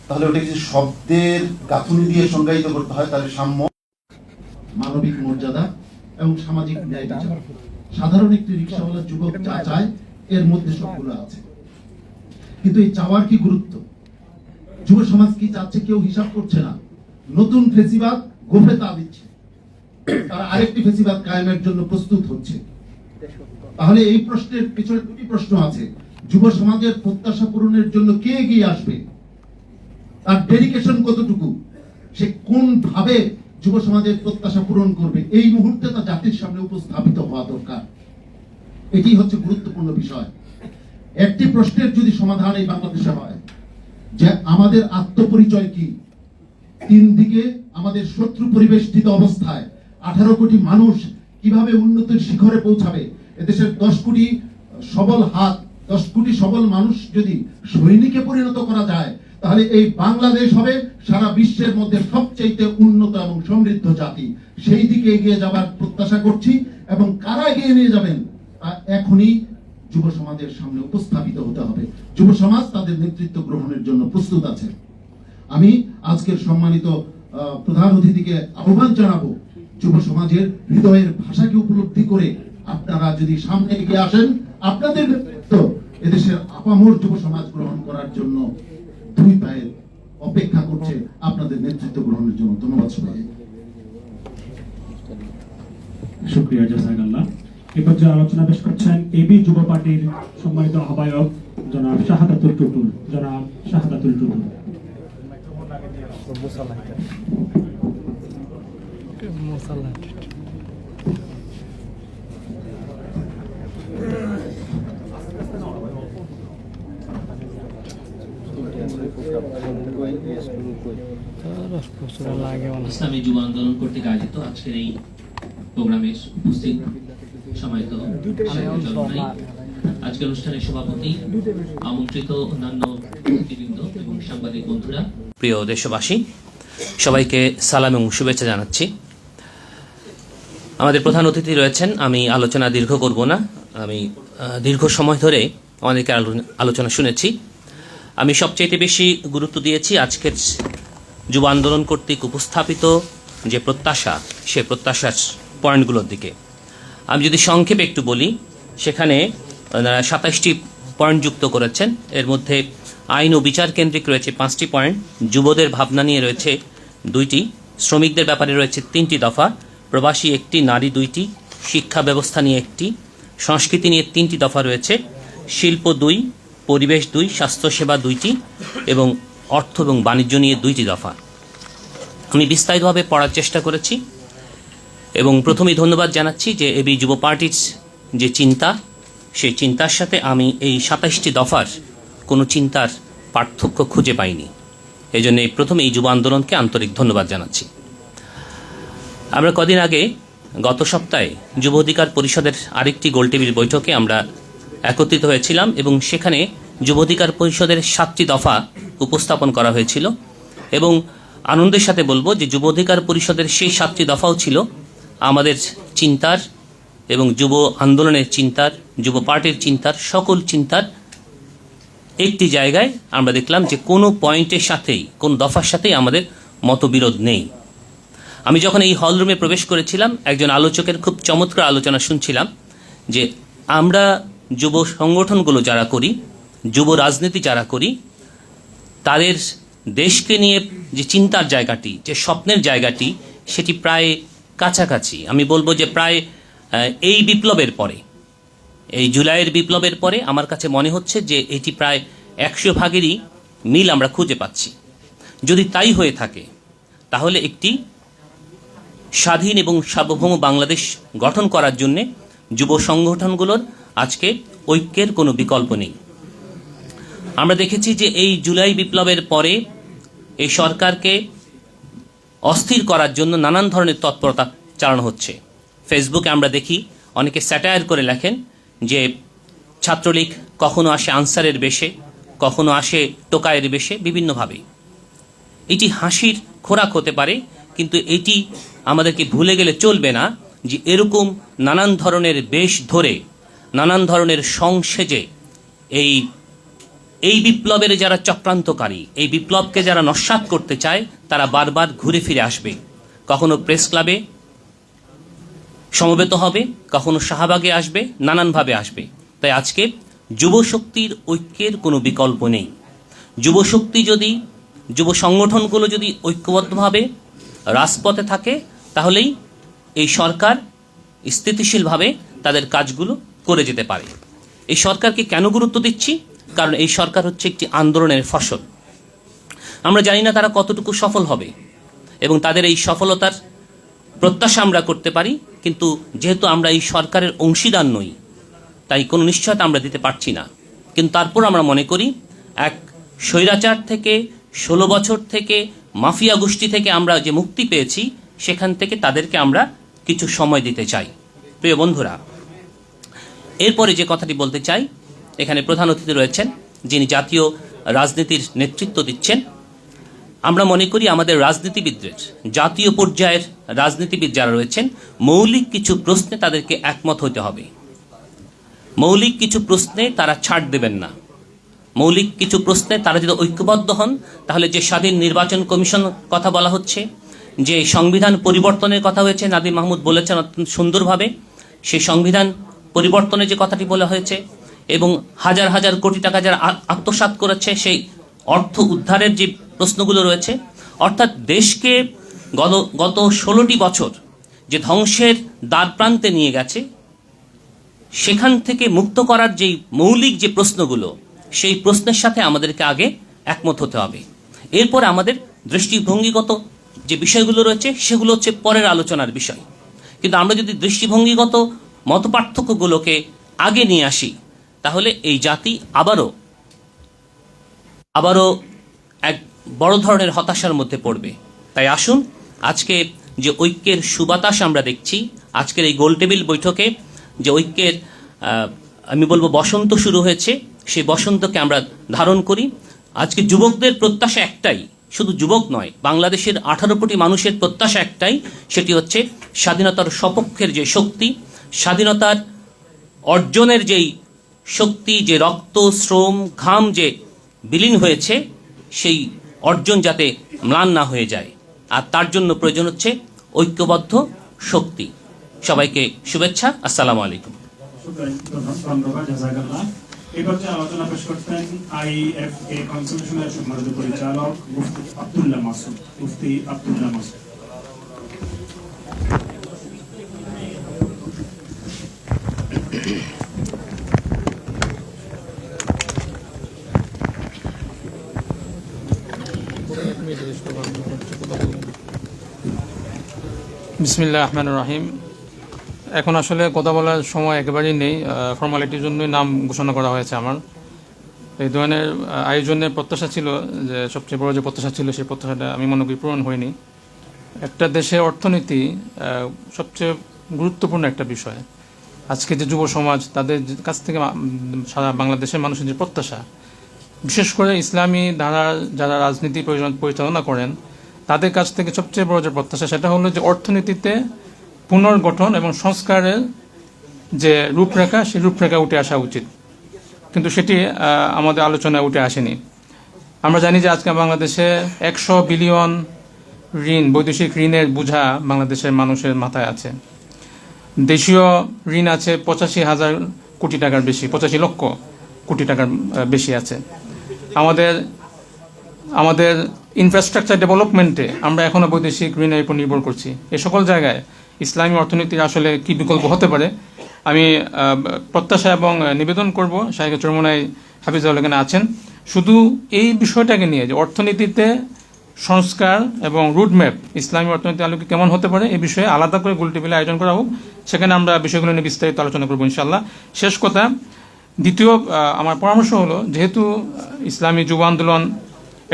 তাহলে ওটা কিছু শব্দের গাঁথুনি দিয়ে সংজ্ঞায়িত করতে হয়। তাহলে সাম্য, মানবিক মর্যাদা এবং সামাজিক ন্যায় বিচার। সাধারণ একটি রিকশাওয়ালা যুবক যা চায় এর মধ্যে সবগুলো আছে। কিন্তু এই চাওয়ার কি গুরুত্ব, যুব সমাজ কি চাচ্ছে কেউ হিসাব করছে না। নতুন ফেসিবাদ গোফে তা দিচ্ছে, তারা আরেকটি ফেসিবাদ কায়েমের জন্য প্রস্তুত হচ্ছে। তাহলে এই প্রশ্নের পিছনে দুটি প্রশ্ন আছে। যুব সমাজের প্রত্যাশা পূরণের জন্য কে এগিয়ে আসবে, তার ডেডিকেশন কতটুকু, সে কোন ভাবে যুব সমাজের প্রত্যাশা পূরণ করবে, এই মুহূর্তে তা জাতির সামনে উপস্থাপিত হওয়া দরকার। এটি হচ্ছে গুরুত্বপূর্ণ বিষয়। একটি প্রশ্নের যদি সমাধান এই বাংলাদেশে হয় যে আমাদের আত্মপরিচয় কি, তিন দিকে আমাদের শত্রু পরিবেষ্টিত অবস্থায় 18 কোটি মানুষ কিভাবে উন্নতির শিখরে পৌঁছাবে, এদেশের 10 কোটি সবল হাত, 10 কোটি সবল মানুষ যদি সৈনিকে পরিণত করা যায়, তাহলে এই বাংলাদেশ হবে সারা বিশ্বের মধ্যে সবচেয়ে উন্নত এবং সমৃদ্ধ জাতি। সেই দিকে এগিয়ে যাবার প্রত্যাশা করছি এবং কারা এগিয়ে নিয়ে যাবেন তা এখনই যুব সমাজের সামনে উপস্থাপিত হতে হবে। যুব সমাজ তাদের নেতৃত্ব গ্রহণের জন্য প্রস্তুত আছে। আমি আজকের সম্মানিত প্রধান অতিথিকে আহ্বান জানাবো, যুব সমাজের হৃদয়ের ভাষাকে উপলব্ধি করে আপনারা যদি সামনে এগিয়ে আসেন, আপনাদের নেতৃত্ব এদেশের আপামর যুব সমাজ গ্রহণ করার জন্য দুই পায়ে অপেক্ষা করছে আপনাদের নেতৃত্ব গ্রহণের জন্য। ধন্যবাদ সবাই। শুকরিয়া, জাযাকাল্লাহ। এই পর্যায়ে আলোচনা পেশ করছেন এবি যুব পার্টির সম্মানিত আহ্বায়ক জনাব শাহাদাতুল টুটুল। জনাব শাহাদাতুল টুটুল। ইসলামী যুব আন্দোলন কর্তৃক আয়োজিত আজকের এই প্রোগ্রামে উপস্থিত সম্মানিত আজকের অনুষ্ঠানের সভাপতি, আমন্ত্রিত অন্যান্য ব্যক্তিবৃন্দ এবং সাংবাদিক বন্ধুরা, প্রিয় দেশবাসী, সবাইকে সালাম এবং শুভেচ্ছা জানাচ্ছি। আমাদের প্রধান অতিথি রয়েছেন, আমি আলোচনা দীর্ঘ করব না। আমি দীর্ঘ সময় ধরে আমাদেরকে আলোচনা শুনেছি। আমি সবচেয়ে বেশি গুরুত্ব দিয়েছি আজকের যুব আন্দোলন কর্তৃক উপস্থাপিত যে প্রত্যাশা, সে প্রত্যাশার পয়েন্টগুলোর দিকে। আমি যদি সংক্ষেপে একটু বলি, সেখানে 27টি পয়েন্ট যুক্ত করেছেন। এর মধ্যে আইন ও বিচার কেন্দ্রিক রয়েছে 5টি পয়েন্ট, যুবদের ভাবনা নিয়ে রয়েছে 2টি, শ্রমিকদের ব্যাপারে রয়েছে 3টি দফা, প্রবাসী 1টি, নারী 2টি, শিক্ষা ব্যবস্থা নিয়ে 1টি, সংস্কৃতি নিয়ে 3টি দফা রয়েছে, শিল্প 2, পরিবেশ 2, স্বাস্থ্যসেবা 2টি এবং অর্থ এবং বাণিজ্য নিয়ে 2টি দফা। আমি বিস্তারিতভাবে পড়ার চেষ্টা করেছি এবং প্রথমেই ধন্যবাদ জানাচ্ছি যে এবি যুব পার্টির যে চিন্তা, সেই চিন্তার সাথে আমি এই 27টি দফার কোনো চিন্তার পার্থক্য খুঁজে পাইনি। এই জন্য প্রথমে এই যুব আন্দোলনকে আন্তরিক ধন্যবাদ জানাচ্ছি। আমরা কদিন আগে গত সপ্তাহে যুব অধিকার পরিষদের আরেকটি গোলটেবিল বৈঠকে আমরা একত্রিত হয়েছিলাম এবং সেখানে যুব অধিকার পরিষদের 7টি দফা উপস্থাপন করা হয়েছিল এবং আনন্দের সাথে বলবো যে যুব অধিকার পরিষদের সেই 7টি দফাও ছিল আমাদের চিন্তার এবং যুব আন্দোলনের চিন্তার, যুব পার্টির চিন্তার, সকল চিন্তার একটি জায়গায় আমরা দেখলাম যে কোনো পয়েন্টের সাথেই, কোন দফার সাথেই আমাদের মতবিরোধ নেই। আমি যখন এই হলরুমে প্রবেশ করেছিলাম, একজন আলোচকের খুব চমৎকার আলোচনা শুনছিলাম যে আমরা যুব সংগঠনগুলো যারা করি, যুব রাজনীতি যারা করি, তাদের দেশকে নিয়ে যে চিন্তার জায়গাটি, যে স্বপ্নের জায়গাটি, সেটি প্রায় কাছাকাছি। আমি বলবো যে প্রায় এই বিপ্লবের পরে, এই জুলাইয়ের বিপ্লবের পরে আমার কাছে মনে হচ্ছে যে এটি প্রায় 100 ভাগেরই মিল আমরা খুঁজে পাচ্ছি। যদি তাই হয়ে থাকে তাহলে একটি স্বাধীন এবং সার্বভৌম বাংলাদেশ গঠন করার জন্যে যুব সংগঠনগুলোর আজকে ঐক্যের কোনো বিকল্প নেই। আমরা দেখেছি যে এই জুলাই বিপ্লবের পরে এই সরকারকে অস্থির করার জন্য নানান ধরনের তৎপরতা চালানো হচ্ছে। ফেসবুকে আমরা দেখি অনেকে স্যাটায়ার করে লেখেন যে ছাত্রলীগ কখনো আসে আনসারের বেশে, কখনো আসে টোকায়ের বেশে, বিভিন্নভাবে। এটি হাসির খোরাক হতে পারে, কিন্তু এটি আমাদেরকে ভুলে গেলে চলবে না যে এরকম নানান ধরনের বেশ ধরে, নানান ধরনের সংসেজে এই বিপ্লবের যারা চক্রান্তকারী, এই বিপ্লবকে যারা নস্যাৎ করতে চায়, তারা বারবার ঘুরে ফিরে আসবে। কখনো প্রেস ক্লাবে সমবেত হবে, কখনো শাহবাগে আসবে, নানানভাবে আসবে। তাই আজকে যুবশক্তির ঐক্যের কোনো বিকল্প নেই। যুবশক্তি যদি, যুব সংগঠনগুলো যদি ঐক্যবদ্ধভাবে রাজপথে থাকে, তাহলেই এই সরকার স্থিতিশীলভাবে তাদের কাজগুলো করে যেতে পারে। এই সরকারকে কেন গুরুত্ব দিচ্ছি? কারণ এই সরকার হচ্ছে একটি আন্দোলনের ফসল। আমরা জানি না তারা কতটুকু সফল হবে এবং তাদের এই সফলতার প্রত্যাশা আমরা করতে পারি, কিন্তু যেহেতু আমরা এই সরকারের অংশীদার নই, তাই কোনো নিশ্চয়তা আমরা দিতে পারছি না। কিন্তু তারপর আমরা মনে করি এক স্বৈরাচার থেকে, 16 বছর থেকে, মাফিয়া গোষ্ঠী থেকে আমরা যে মুক্তি পেয়েছি, সেখান থেকে তাদেরকে আমরা কিছু সময় দিতে চাই। প্রিয় বন্ধুরা, এরপরে যে কথাটি বলতে চাই, এখানে প্রধান অতিথি রয়েছেন যিনি জাতীয় রাজনীতির নেতৃত্ব দিচ্ছেন। আমরা মনে করি আমাদের রাজনীতিবিদদের, জাতীয় পর্যায়ের রাজনীতিবিদ যারা রয়েছেন, মৌলিক কিছু প্রশ্নে তাদেরকে একমত হতে হবে। মৌলিক কিছু প্রশ্নে তারা ছাড় দেবেন না। মৌলিক কিছু প্রশ্নে তারা যদি ঐক্যবদ্ধ হন, তাহলে যে স্বাধীন নির্বাচন কমিশন কথা বলা হচ্ছে, যে সংবিধান পরিবর্তনের কথা হয়েছে, নাদিম মাহমুদ বলেছেন অত্যন্ত সুন্দরভাবে, সেই সংবিধান পরিবর্তনের যে কথাটি বলা হয়েছে, এবং হাজার হাজার কোটি টাকা যারা আত্মসাৎ করেছে সেই অর্থ উদ্ধারের যে প্রশ্নগুলো রয়েছে, অর্থাৎ দেশকে গত 16টি বছর যে ধ্বংসের দ্বারপ্রান্তে নিয়ে গেছে, সেখান থেকে মুক্ত করার যেই মৌলিক যে প্রশ্নগুলো, সেই প্রশ্নের সাথে আমাদেরকে আগে একমত হতে হবে। এরপর আমাদের দৃষ্টিভঙ্গিগত যে বিষয়গুলো রয়েছে সেগুলো হচ্ছে পরের আলোচনার বিষয়। কিন্তু আমরা যদি দৃষ্টিভঙ্গিগত মতপার্থক্যগুলোকে আগে নিয়ে আসি, তাহলে এই জাতি আবারও এক বড় ধরনের হতাশার মধ্যে পড়বে। তাই আসুন, আজকে যে ঐক্যের সুবাতাস আমরা দেখছি, আজকের এই গোলটেবিল বৈঠকে যে ঐক্যের আমি বলবো বসন্ত শুরু হয়েছে, সেই বসন্তকে আমরা ধারণ করি। আজকে যুবকদের প্রত্যাশা একটাই, শুধু যুবক নয়, বাংলাদেশের 18 কোটি মানুষের প্রত্যাশা একটাই, সেটি হচ্ছে স্বাধীনতার সপক্ষের যে শক্তি, স্বাধীনতার অর্জনের যেই শক্তি, যে রক্ত, শ্রম, ঘাম যে বিলীন হয়েছে, সেই অর্জন যাতে ম্লান না হয়ে যায়। আর তার জন্য প্রয়োজন হচ্ছে ঐক্যবদ্ধ শক্তি। সবাইকে শুভেচ্ছা। আসসালামু আলাইকুম। ধন্যবাদ, জাযাকাল্লাহ। এই পর্যায়ে আলোচনা পেশ করতেন IFA কনসালটেশনের সম্মানিত পরিচালক মুফতি আব্দুল্লাহ মাসুদ। মুফতি আব্দুল্লাহ মাসুদ। বিসমিল্লাহির রহমানির রহিম। এখন আসলে কথা বলার সময় একেবারেই নেই, ফর্মালিটির জন্যই নাম ঘোষণা করা হয়েছে আমার। এই ধরনের আয়োজনের প্রত্যাশা ছিল, যে সবচেয়ে বড় যে প্রত্যাশা ছিল সেই প্রত্যাশাটা আমি মনে করি পূরণ হয়নি। একটা দেশের অর্থনীতি সবচেয়ে গুরুত্বপূর্ণ একটা বিষয়। আজকে যে যুব সমাজ, তাদের কাছ থেকে সারা বাংলাদেশের মানুষের যে প্রত্যাশা, বিশেষ করে ইসলামী ধারা যারা রাজনীতি পরিচালনা করেন, তাদের কাছ থেকে সবচেয়ে বড় যে প্রত্যাশা, সেটা হলো যে অর্থনীতিতে পুনর্গঠন এবং সংস্কারের যে রূপরেখা, সেই রূপরেখা উঠে আসা উচিত। কিন্তু সেটি আমাদের আলোচনায় উঠে আসেনি। আমরা জানি যে আজকে বাংলাদেশে 100 বিলিয়ন ঋণ, বৈদেশিক ঋণের বোঝা বাংলাদেশের মানুষের মাথায় আছে। দেশীয় ঋণ আছে 85,000 কোটি টাকার বেশি, 85 লক্ষ কোটি টাকার বেশি আছে। আমাদের ইনফ্রাস্ট্রাকচার ডেভেলপমেন্টে আমরা এখনও বৈদেশিক ঋণের উপর নির্ভর করছি। এই সকল জায়গায় ইসলামী অর্থনীতির আসলে কি বিকল্প হতে পারে, আমি প্রত্যাশা এবং নিবেদন করব। শাহেখ চরমোনাই হাফিজাহুল্লাহ এখানে আছেন, শুধু এই বিষয়টাকে নিয়ে যে অর্থনীতিতে সংস্কার এবং রুটম্যাপ ইসলামী অর্থনীতি আলোকে কেমন হতে পারে, এই বিষয়ে আলাদা করে গোলটেবিল আয়োজন করা হোক। সেখানে আমরা বিষয়গুলো নিয়ে বিস্তারিত আলোচনা করবো ইনশাল্লাহ। শেষ কথা, দ্বিতীয় আমার পরামর্শ হলো, যেহেতু ইসলামী যুব আন্দোলন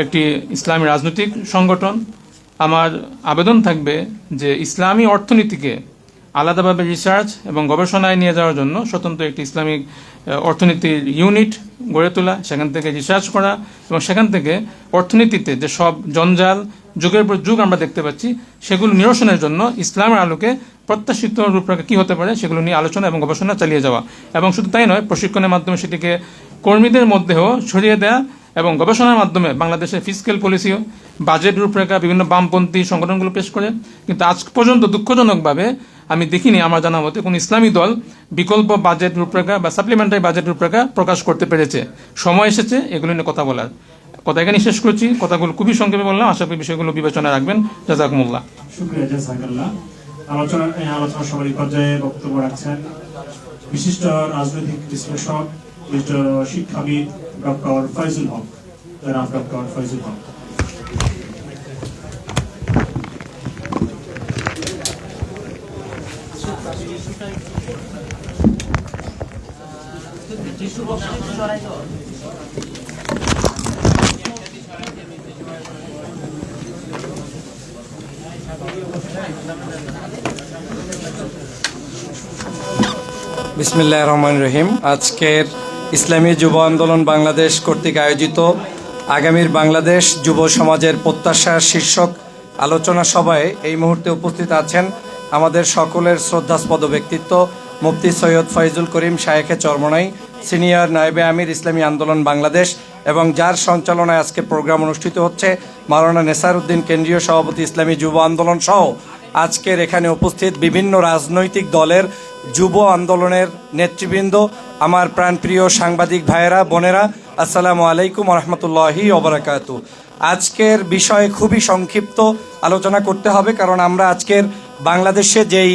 একটি ইসলামী রাজনৈতিক সংগঠন, আমার আবেদন থাকবে যে ইসলামী অর্থনীতিকে আলাদাভাবে রিসার্চ এবং গবেষণায় নিয়ে যাওয়ার জন্য স্বতন্ত্র একটি ইসলামিক অর্থনীতির ইউনিট গড়ে তোলা, সেখান থেকে রিসার্চ করা এবং সেখান থেকে অর্থনীতিতে যে সব জঞ্জাল যুগের পর যুগ আমরা দেখতে পাচ্ছি, সেগুলো নিরসনের জন্য ইসলামের আলোকে প্রত্যাশিত রূপরেখা কী হতে পারে সেগুলো নিয়ে আলোচনা এবং গবেষণা চালিয়ে যাওয়া। এবং শুধু তাই নয়, প্রশিক্ষণের মাধ্যমে সেটিকে কর্মীদের মধ্যেও ছড়িয়ে দেওয়া এবং গবেষণার মাধ্যমে বাংলাদেশের ফিসক্যাল পলিসিও, বাজেট রূপরেখা বিভিন্ন বামপন্থী সংগঠনগুলো পেশ করে। কিন্তু আজ পর্যন্ত দুঃখজনকভাবে আমি দেখিনি আমার জানা মতে কোনো ইসলামী দল বিকল্প বাজেট রূপরেখা বা সাপ্লিমেন্টারি বাজেট রূপরেখা প্রকাশ করতে পেরেছে। সময় এসেছে এগুলো নিয়ে কথা বলার। কথা এখানে শেষ করছি, কথাগুলো খুবই সংক্ষেপে বললাম, আশা করি বিষয়গুলো বিবেচনা রাখবেন। জাযাকুমুল্লাহ। শুকরিয়া, জাযাকাল্লাহ। আলোচনা সবাই পর্যায়ে বক্তব্য রাখছেন বিশিষ্ট রাজনৈতিক বিশ্লেষক, শিক্ষাবিদ ডক্টর ফয়জুল হক। জনাব ডক্টর ফয়জুল হক। বিসমিল্লাহির রহমানির রহিম। আজকের ইসলামী যুব আন্দোলন বাংলাদেশ কর্তৃক আয়োজিত আগামীর বাংলাদেশ যুব সমাজের প্রত্যাশা শীর্ষক আলোচনা সভায় এই মুহূর্তে উপস্থিত আছেন আমাদের সকলের শ্রদ্ধাস্পদ ব্যক্তিত্ব মুফতি সৈয়দ ফয়জুল করিম শায়েখে চরমনাই, সিনিয়র নায়েবে আমির ইসলামী আন্দোলন বাংলাদেশ, এবং যার সঞ্চালনায় আজকে প্রোগ্রাম অনুষ্ঠিত হচ্ছে মাওলানা নেসার উদ্দিন কেন্দ্রীয় সভাপতি ইসলামী যুব আন্দোলন সহ আজকের এখানে উপস্থিত বিভিন্ন রাজনৈতিক দলের যুব আন্দোলনের নেতৃবৃন্দ, আমার প্রাণপ্রিয় সাংবাদিক ভাইয়েরা, বোনেরা, আসসালামু আলাইকুম রহমতুল্লাহি ওবরাকাতু। আজকের বিষয়ে খুবই সংক্ষিপ্ত আলোচনা করতে হবে, কারণ আমরা আজকের বাংলাদেশে যেই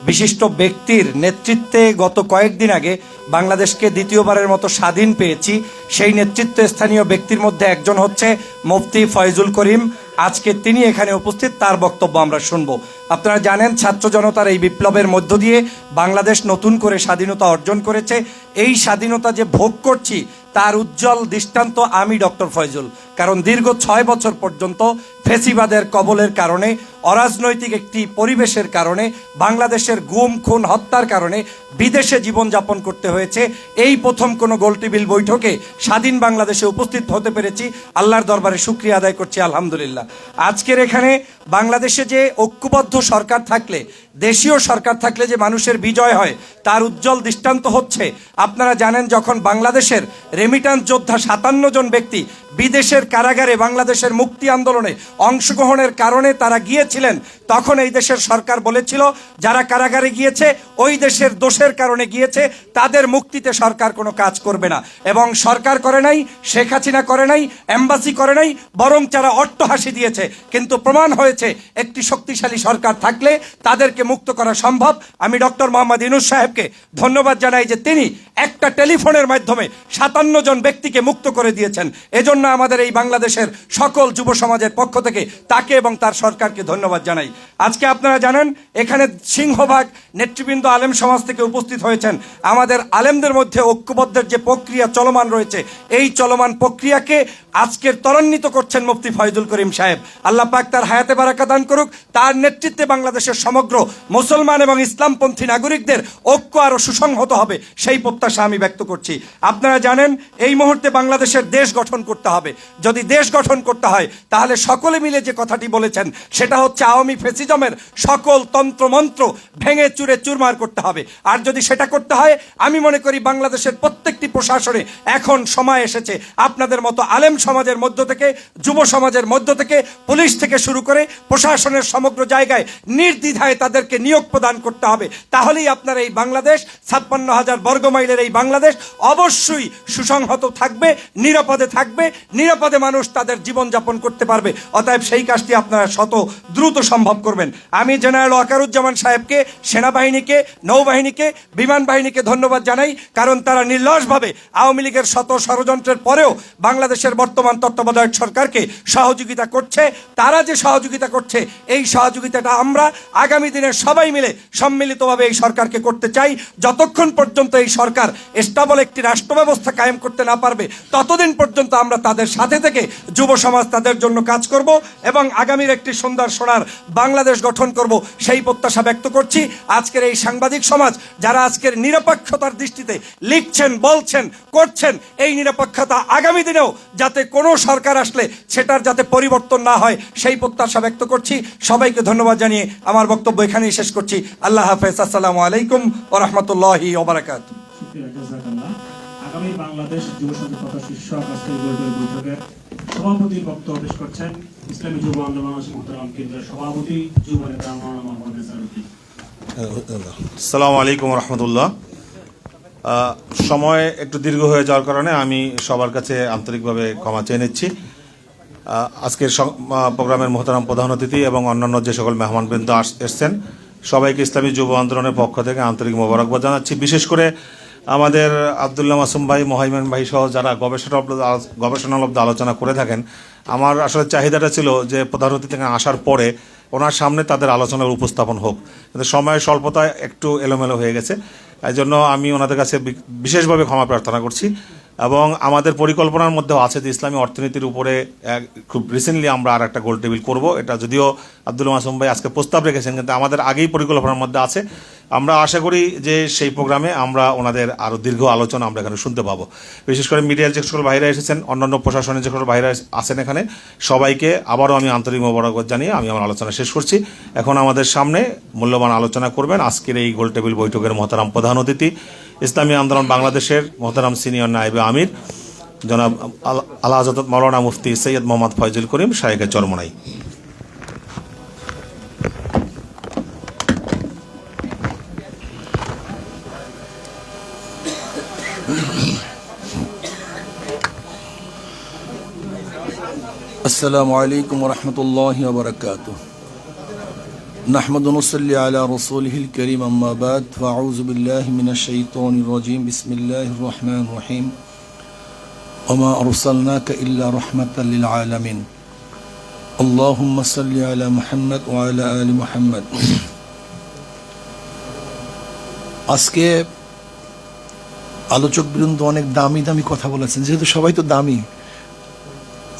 বিশিষ্ট ব্যক্তির নেতৃত্বে গত কয়েকদিন আগে বাংলাদেশকে দ্বিতীয়বারের মতো স্বাধীন পেয়েছি, সেই নেতৃত্ব স্থানীয় ব্যক্তির মধ্যে একজন হচ্ছে মুফতি ফয়জুল করিম। আজকে তিনি এখানে উপস্থিত, তার বক্তব্য আমরা শুনবো। আপনারা জানেন ছাত্র জনতার এই বিপ্লবের মধ্য দিয়ে বাংলাদেশ নতুন করে স্বাধীনতা অর্জন করেছে। এই স্বাধীনতা যে ভোগ করছি তার উজ্জ্বল দৃষ্টান্ত আমি ডক্টর ফয়জুল, কারণ দীর্ঘ 6 বছর পর্যন্ত ফেসিবাদের কবলের কারণে, অরাজনৈতিক একটি পরিবেশের কারণে, বাংলাদেশের গুম খুন হত্যার কারণে বিদেশে জীবনযাপন করতে হয়েছে। এই প্রথম কোনো গোলটেবিল বৈঠকে স্বাধীন বাংলাদেশে উপস্থিত হতে পেরেছি, আল্লাহর দরবারে শুকরিয়া আদায় করছি আলহামদুলিল্লাহ। আজকের এখানে বাংলাদেশে যে ঐক্যবদ্ধ সরকার থাকলে, দেশীয় সরকার থাকলে যে মানুষের বিজয় হয় তার উজ্জ্বল দৃষ্টান্ত হচ্ছে, আপনারা জানেন যখন বাংলাদেশের রেমিটান্স যোদ্ধা 57 জন ব্যক্তি বিদেশের কারাগারে বাংলাদেশের মুক্তি আন্দোলনে অংশগ্রহণের কারণে তারা গিয়েছিলেন, তখন এই দেশের সরকার বলেছিল যারা কারাগারে গিয়েছে ওই দেশের দোষের কারণে গিয়েছে, তাদের মুক্তিতে সরকার কোনো কাজ করবে না। এবং সরকার করে নাই, শেখ হাসিনা করে নাই, এমবাসি করে নাই, বরং যারা অট্টহাসি দিয়েছে। কিন্তু প্রমাণ হয়েছে একটি শক্তিশালী সরকার থাকলে তাদেরকে মুক্ত করা সম্ভব। আমি ডক্টর মোহাম্মদ ইউনূস সাহেবকে ধন্যবাদ জানাই যে তিনি একটা টেলিফোনের মাধ্যমে 57 জন ব্যক্তিকে মুক্ত করে দিয়েছেন। এজন্য আমাদের এই বাংলাদেশের সকল যুব সমাজের পক্ষ থেকে তাকে এবং তার সরকারকে ধন্যবাদ জানাই। আজকে আপনারা জানেন এখানে সিংহভাগ নেতৃবৃন্দ আলেম সমাজ থেকে উপস্থিত হয়েছেন। আমাদের আলেমদের মধ্যে ঐক্যবদ্ধের যে প্রক্রিয়া চলমান রয়েছে, এই চলমান প্রক্রিয়াকে আজকের ত্বরান্বিত করছেন মুফতি ফয়জুল করিম সাহেব। আল্লাহ পাক তার হায়াতে বারাকা দান করুক। তার নেতৃত্বে বাংলাদেশের সমগ্র মুসলমান এবং ইসলামপন্থী নাগরিকদের ঐক্য আরো সুসংহত হবে, সেই প্রত্যাশা আমি ব্যক্ত করছি। আপনারা জানেন এই মুহূর্তে বাংলাদেশের দেশ গঠন করতে হবে। যদি দেশ গঠন করতে হয় তাহলে সকলে মিলে যে কথাটি বলেছেন সেটা হচ্ছে আওয়ামী ফেসিজমের সকল তন্ত্রমন্ত্র ভেঙে চুরে চুরমার করতে হবে। আর যদি সেটা করতে হয়, আমি মনে করি বাংলাদেশের প্রত্যেকটি প্রশাসনে এখন সময় এসেছে আপনাদের মতো আলেম সমাজের মধ্য থেকে, যুব সমাজের মধ্য থেকে, পুলিশ থেকে শুরু করে প্রশাসনের সমগ্র জায়গায় নির্দ্বিধায় তাদেরকে নিয়োগ প্রদান করতে হবে। তাহলেই আপনার এই বাংলাদেশ, 56,000 বর্গমাইলের এই বাংলাদেশ অবশ্যই সুসংহত থাকবে, নিরাপদে থাকবে, নিরাপদে মানুষ তাদের জীবনযাপন করতে পারবে। অতএব সেই কাজটি আপনারা শত দ্রুত সম্ভব করবেন। আমি জেনারেল ওয়াকারুজ্জামান সাহেবকে, সেনাবাহিনীকে, নৌবাহিনীকে, বিমান বাহিনীকে ধন্যবাদ জানাই, কারণ তারা নির্লসভাবে আওয়ামী লীগের শত ষড়যন্ত্রের পরেও বাংলাদেশের বর্তমান তত্ত্বাবধায়ক সরকারকে সহযোগিতা করছে। তারা যে সহযোগিতা করছে, এই সহযোগিতাটা আমরা আগামী দিনে সবাই মিলে সম্মিলিতভাবে এই সরকারকে করতে চাই। যতক্ষণ পর্যন্ত এই সরকার স্টেবল একটি রাষ্ট্র ব্যবস্থা কায়েম করতে না পারবে, ততদিন পর্যন্ত আমরা তাদের সাথে থেকে যুব সমাজ তাদের জন্য কাজ করব এবং আগামীর একটি সুন্দর সোনার বাংলাদেশ গঠন করব, সেই প্রত্যাশা ব্যক্ত করছি। আজকের এই সাংবাদিক সমাজ যারা আজকের নিরপেক্ষতার দৃষ্টিতে লিখছেন, বলছেন, করছেন, এই নিরপেক্ষতা আগামী দিনেও যাতে কোনো সরকার আসলে সেটার যাতে পরিবর্তন না হয়, সেই প্রত্যাশা ব্যক্ত করছি। সবাইকে ধন্যবাদ জানিয়ে আমার বক্তব্য এখানেই শেষ করছি। আল্লাহ হাফেজ। আসসালামু আলাইকুম ওয়া রাহমাতুল্লাহি ওয়া বারাকাতুহু। শুকরিয়া, জাযাকাল্লাহ। আগামী বাংলাদেশ যুব সমাজের কথা শীর্ষক আজকের গোলটেবিল বৈঠকের সভাপতির বক্তব্য পেশ করছেন ইসলামী যুব আন্দোলন মুহতারাম কেন্দ্রের সভাপতি যুব নেতা মাওলানা মোহাম্মদ নেসার উদ্দিন। আসসালামু আলাইকুম রহমতুল্লাহ। সময় একটু দীর্ঘ হয়ে যাওয়ার কারণে আমি সবার কাছে আন্তরিকভাবে ক্ষমা চেয়ে নিচ্ছি। আজকের প্রোগ্রামের মোহতারাম প্রধান অতিথি এবং অন্যান্য যে সকল মেহমানবৃন্দ এসছেন, সবাইকে ইসলামী যুব আন্দোলনের পক্ষ থেকে আন্তরিক মোবারকবাদ জানাচ্ছি। বিশেষ করে আমাদের আব্দুল্লাহ মাসুম ভাই, মোহাইমেন ভাই সহ যারা গবেষণালব্ধ আলোচনা করে থাকেন, আমার আসলে চাহিদাটা ছিল যে প্রধান অতিথি থেকে আসার পরে ওনার সামনে তাদের আলোচনার উপস্থাপন হোক, কিন্তু সময়ের স্বল্পতায় একটু এলোমেলো হয়ে গেছে। এই জন্য আমি ওনাদের কাছে বিশেষভাবে ক্ষমা প্রার্থনা করছি। এবং আমাদের পরিকল্পনার মধ্যেও আছে যে ইসলামী অর্থনীতির উপরে খুব রিসেন্টলি আমরা আর একটা গোলটেবিল করব। এটা যদিও আব্দুল মাসুম ভাই আজকে প্রস্তাব রেখেছেন, কিন্তু আমাদের আগেই পরিকল্পনার মধ্যে আছে আমরা আশা করি যে সেই প্রোগ্রামে আমরা ওনাদের আরও দীর্ঘ আলোচনা আমরা এখানে শুনতে পাবো। বিশেষ করে মিডিয়ার যে সকল ভাইরা এসেছেন, অন্যান্য প্রশাসনের যে সকল ভাইরা আছেন এখানে, সবাইকে আবারও আমি আন্তরিক মোবারকবাদ জানিয়ে আমি আমার আলোচনা শেষ করছি। এখন আমাদের সামনে মূল্যবান আলোচনা করবেন আজকের এই গোল টেবিল বৈঠকের মহতারাম প্রধান অতিথি, ইসলামী আন্দোলন বাংলাদেশের মহতারাম সিনিয়র নায়েবে আমির জনাব আল্লাহ হযরত মাওলানা মুফতি সৈয়দ মোহাম্মদ ফয়জুল করিম শায়েখে চরমনাই। السلام عليكم ورحمة الله وبركاته. نحمد ونصلي على رسوله الكريم أما بعد فأعوذ بالله من الشيطان الرجيم بسم الله الرحمن الرحيم وما أرسلناك إلا رحمة للعالمين اللهم صل على محمد وعلى آل محمد. আজকে আলোচক বৃন্দ অনেক দামি দামি কথা বলেছেন, যেহেতু সবাই তো দামি,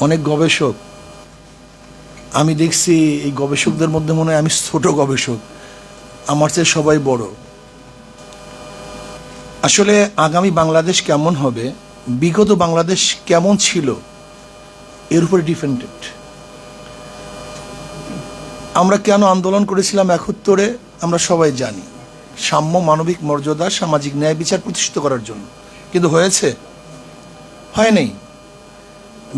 অনেক গবেষক। আমি দেখছি এই গবেষকদের মধ্যে মনে হয় আমি ছোট গবেষক, আমার চেয়ে সবাই বড়। আসলে আগামী বাংলাদেশ কেমন হবে, বিগত বাংলাদেশ কেমন ছিল, এর উপরে ডিপেন্ডেড। আমরা কেন আন্দোলন করেছিলাম ৭১-এ আমরা সবাই জানি, সাম্য, মানবিক মর্যাদা, সামাজিক ন্যায় বিচার প্রতিষ্ঠিত করার জন্য। কিন্তু হয়েছে? হয় নাই।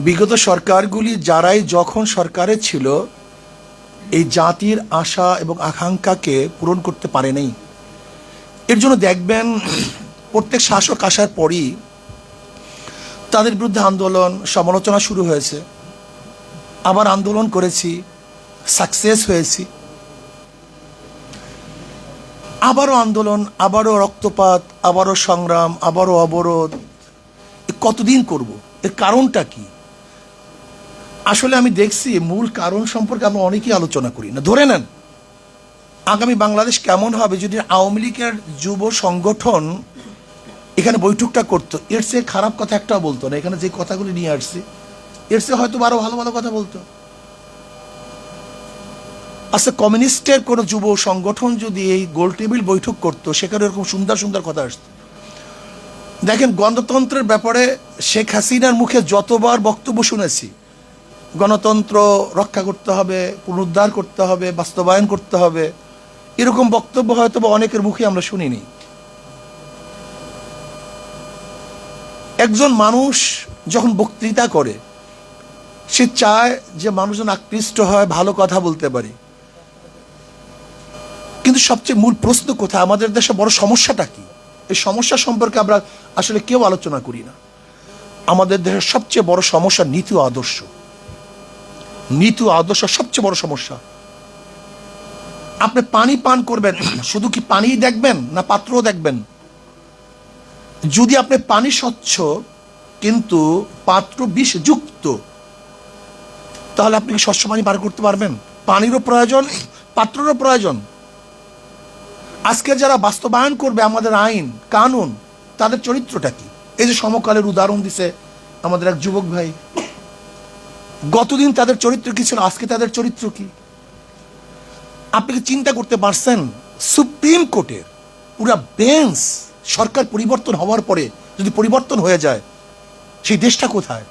বিগত সরকারগুলি যারাই যখন সরকারে ছিল এই জাতির আশা এবং আকাঙ্ক্ষাকে পূরণ করতে পারে নাই। এর জন্য দেখবেন প্রত্যেক শাসক আসার পরই তাদের বিরুদ্ধে আন্দোলন, সমালোচনা শুরু হয়েছে। আবার আন্দোলন করেছি, সাকসেস হয়েছি, আবারও আন্দোলন, আবারও রক্তপাত, আবারও সংগ্রাম, আবারও অবরোধ। কতদিন করব? এর কারণটা কি? আসলে আমি দেখছি মূল কারণ সম্পর্কে আমরা অনেকেই আলোচনা করি না। ধরে নেন আগামী বাংলাদেশ কেমন হবে যদি আওয়ামী লীগের যুব সংগঠন এখানে বৈঠকটা করতো, এর চেয়ে খারাপ কথা একটাও বলতো না। এখানে যে কথাগুলি নিয়ে আসছি এর চেয়ে হয়তো আরো ভালো ভালো কথা বলতো। আচ্ছা, কমিউনিস্টের কোনো যুব সংগঠন যদি এই গোল টেবিল বৈঠক করতো, সেখানে এরকম সুন্দর সুন্দর কথা আসতো। দেখেন, গণতন্ত্রের ব্যাপারে শেখ হাসিনার মুখে যতবার বক্তব্য শুনেছি, গণতন্ত্র রক্ষা করতে হবে, পুনরুদ্ধার করতে হবে, বাস্তবায়ন করতে হবে, এরকম বক্তব্য হয়তো বা অনেকের মুখে আমরা শুনিনি। একজন মানুষ যখন বক্তৃতা করে সে চায় যে মানুষজন আকৃষ্ট হয়, ভালো কথা বলতে পারে। কিন্তু সবচেয়ে মূল প্রশ্ন কোথায়? আমাদের দেশে বড় সমস্যাটা কি? এই সমস্যা সম্পর্কে আমরা আসলে কেউ আলোচনা করি না। আমাদের দেশের সবচেয়ে বড় সমস্যা নীতি ও আদর্শ। নীতি ও আদর্শ সবচেয়ে বড় সমস্যা। আপনি পানি পান করবেন, শুধু কি পানি দেখবেন না পাত্রও দেখবেন? যদি আপনি পানি স্বচ্ছ কিন্তু পাত্র বিষযুক্ত, তাহলে আপনি কি স্বচ্ছ পানি বার করতে পারবেন? পানিরও প্রয়োজন, পাত্রেরও প্রয়োজন। আজকে যারা বাস্তবায়ন করবে আমাদের আইন কানুন, তাদের চরিত্রটা কি? এই যে সমকালের উদাহরণ দিছে আমাদের এক যুবক ভাই, গতদিন তাদের চরিত্র কি ছিল, আজকে তাদের চরিত্র কি? আপনি কি চিন্তা করতে পারছেন সুপ্রিম কোর্টের পুরা বেঞ্চ সরকার পরিবর্তন হওয়ার পরে যদি পরিবর্তন হয়ে যায়, সেই দেশটা কোথায়?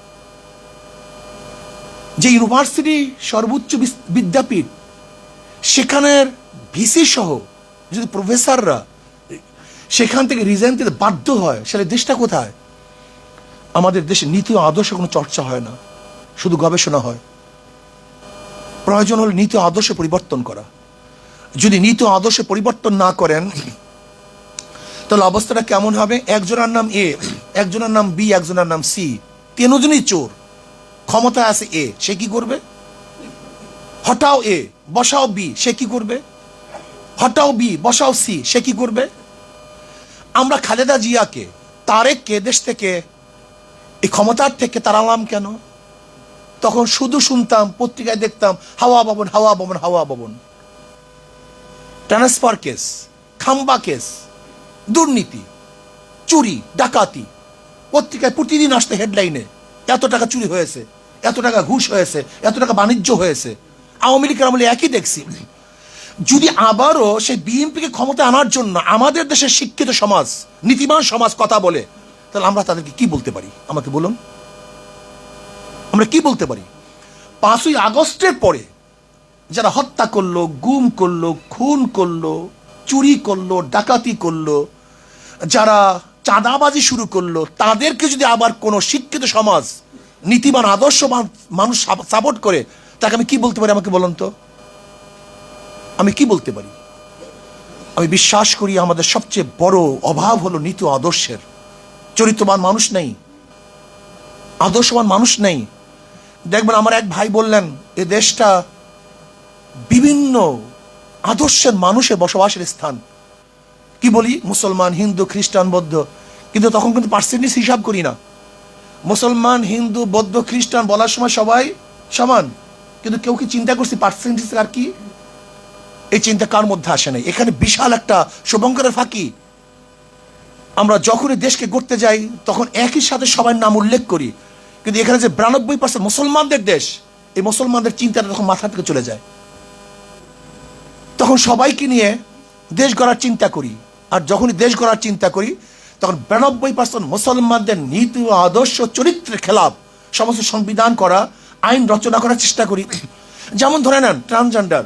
যে ইউনিভার্সিটি সর্বোচ্চ বিদ্যাপীঠ, সেখানের ভিসি সহ যদি প্রফেসররা সেখান থেকে রিজাইন দিতে বাধ্য হয়, সেটা দেশটা কোথায়? আমাদের দেশে নীতি ও আদর্শ কোনো চর্চা হয় না, শুধু গবেষণা হয়। প্রয়োজন হলে নীতি ও আদর্শ পরিবর্তন করা। যদি নীতি ও আদর্শ পরিবর্তন না করেন তাহলে অবস্থাটা কেমন হবে? একজনের নাম এ, একজনের নাম বি, একজনের নাম সি, তিনজনই চোর, ক্ষমতা আছে এ, সে কি করবে? হটাও এ বসাও বি, সে কি করবে? হটাও বি বসাও সি, সে কি করবে? আমরা খালেদা জিয়াকে, তারেককে দেশ থেকে, এই ক্ষমতার থেকে তাড়ালাম কেন? তখন শুধু শুনতাম, পত্রিকায় দেখতাম হাওয়া ভবন, হাওয়া ভবন, হাওয়া ভবন, ট্রান্সফার কেস, খাম্বা কেস, দুর্নীতি, চুরি, ডাকাতি। পত্রিকায় প্রতিদিন আসতে হেডলাইনে এত টাকা চুরি হয়েছে, এত টাকা ঘুষ হয়েছে, এত টাকা বাণিজ্য হয়েছে। আওয়ামী লীগের আমলে একই দেখছি। যদি আবারও সেই বিএনপিকে ক্ষমতা আনার জন্য আমাদের দেশের শিক্ষিত সমাজ, নীতিমান সমাজ কথা বলে, তাহলে আমরা তাদেরকে কি বলতে পারি? আমাকে বলুন, আমরা কি বলতে পারি? 5ই আগস্টের পরে যারা হত্যা করলো, গুম করলো, খুন করলো, চুরি করলো, ডাকাতি করলো, যারা চাঁদাবাজি শুরু করলো, তাদেরকে যদি আবার কোনো শিক্ষিত সমাজ, নীতিমান আদর্শবান মানুষ সাপোর্ট করে, তাকে আমি কি বলতে পারি? আমাকে বলুন তো, আমি কি বলতে পারি? আমি বিশ্বাস করি আমাদের সবচেয়ে বড় অভাব হলো নীতি ও আদর্শের। চরিত্রবান মানুষ নেই, আদর্শবান মানুষ নেই। দেখবেন আমার এক ভাই বললেন, এ দেশটা বিভিন্ন আদর্শের মানুষের বসবাসের স্থান। কি বলি? মুসলমান, হিন্দু, খ্রিস্টান, বৌদ্ধ, কিন্তু তখন কিন্তু পার্সেন্টেজ হিসাব করি না। মুসলমান, হিন্দু, বৌদ্ধ, খ্রিস্টান বলার সময় সবাই সমান, কিন্তু কেউ কি চিন্তা করছি পার্সেন্টেজ আর কি? এই চিন্তা কার মধ্যে আসে নাই? এখানে বিশাল একটা শুভঙ্করের ফাঁকি। আমরা যখনই দেশকে গড়তে যাই তখন একই সাথে সবার নাম উল্লেখ করি, কিন্তু এখানে যে 92% মুসলমানদের দেশ, এই মুসলমানদের চিন্তাটা তখন মাথা থেকে চলে যায়। তখন সবাইকে নিয়ে দেশ গড়ার চিন্তা করি, আর যখনই দেশ গড়ার চিন্তা করি তখন 92% মুসলমানদের নীতি ও আদর্শ চরিত্রের খেলাফ সমস্ত সংবিধান করা, আইন রচনা করার চেষ্টা করি। যেমন ধরে নেন ট্রান্সজেন্ডার,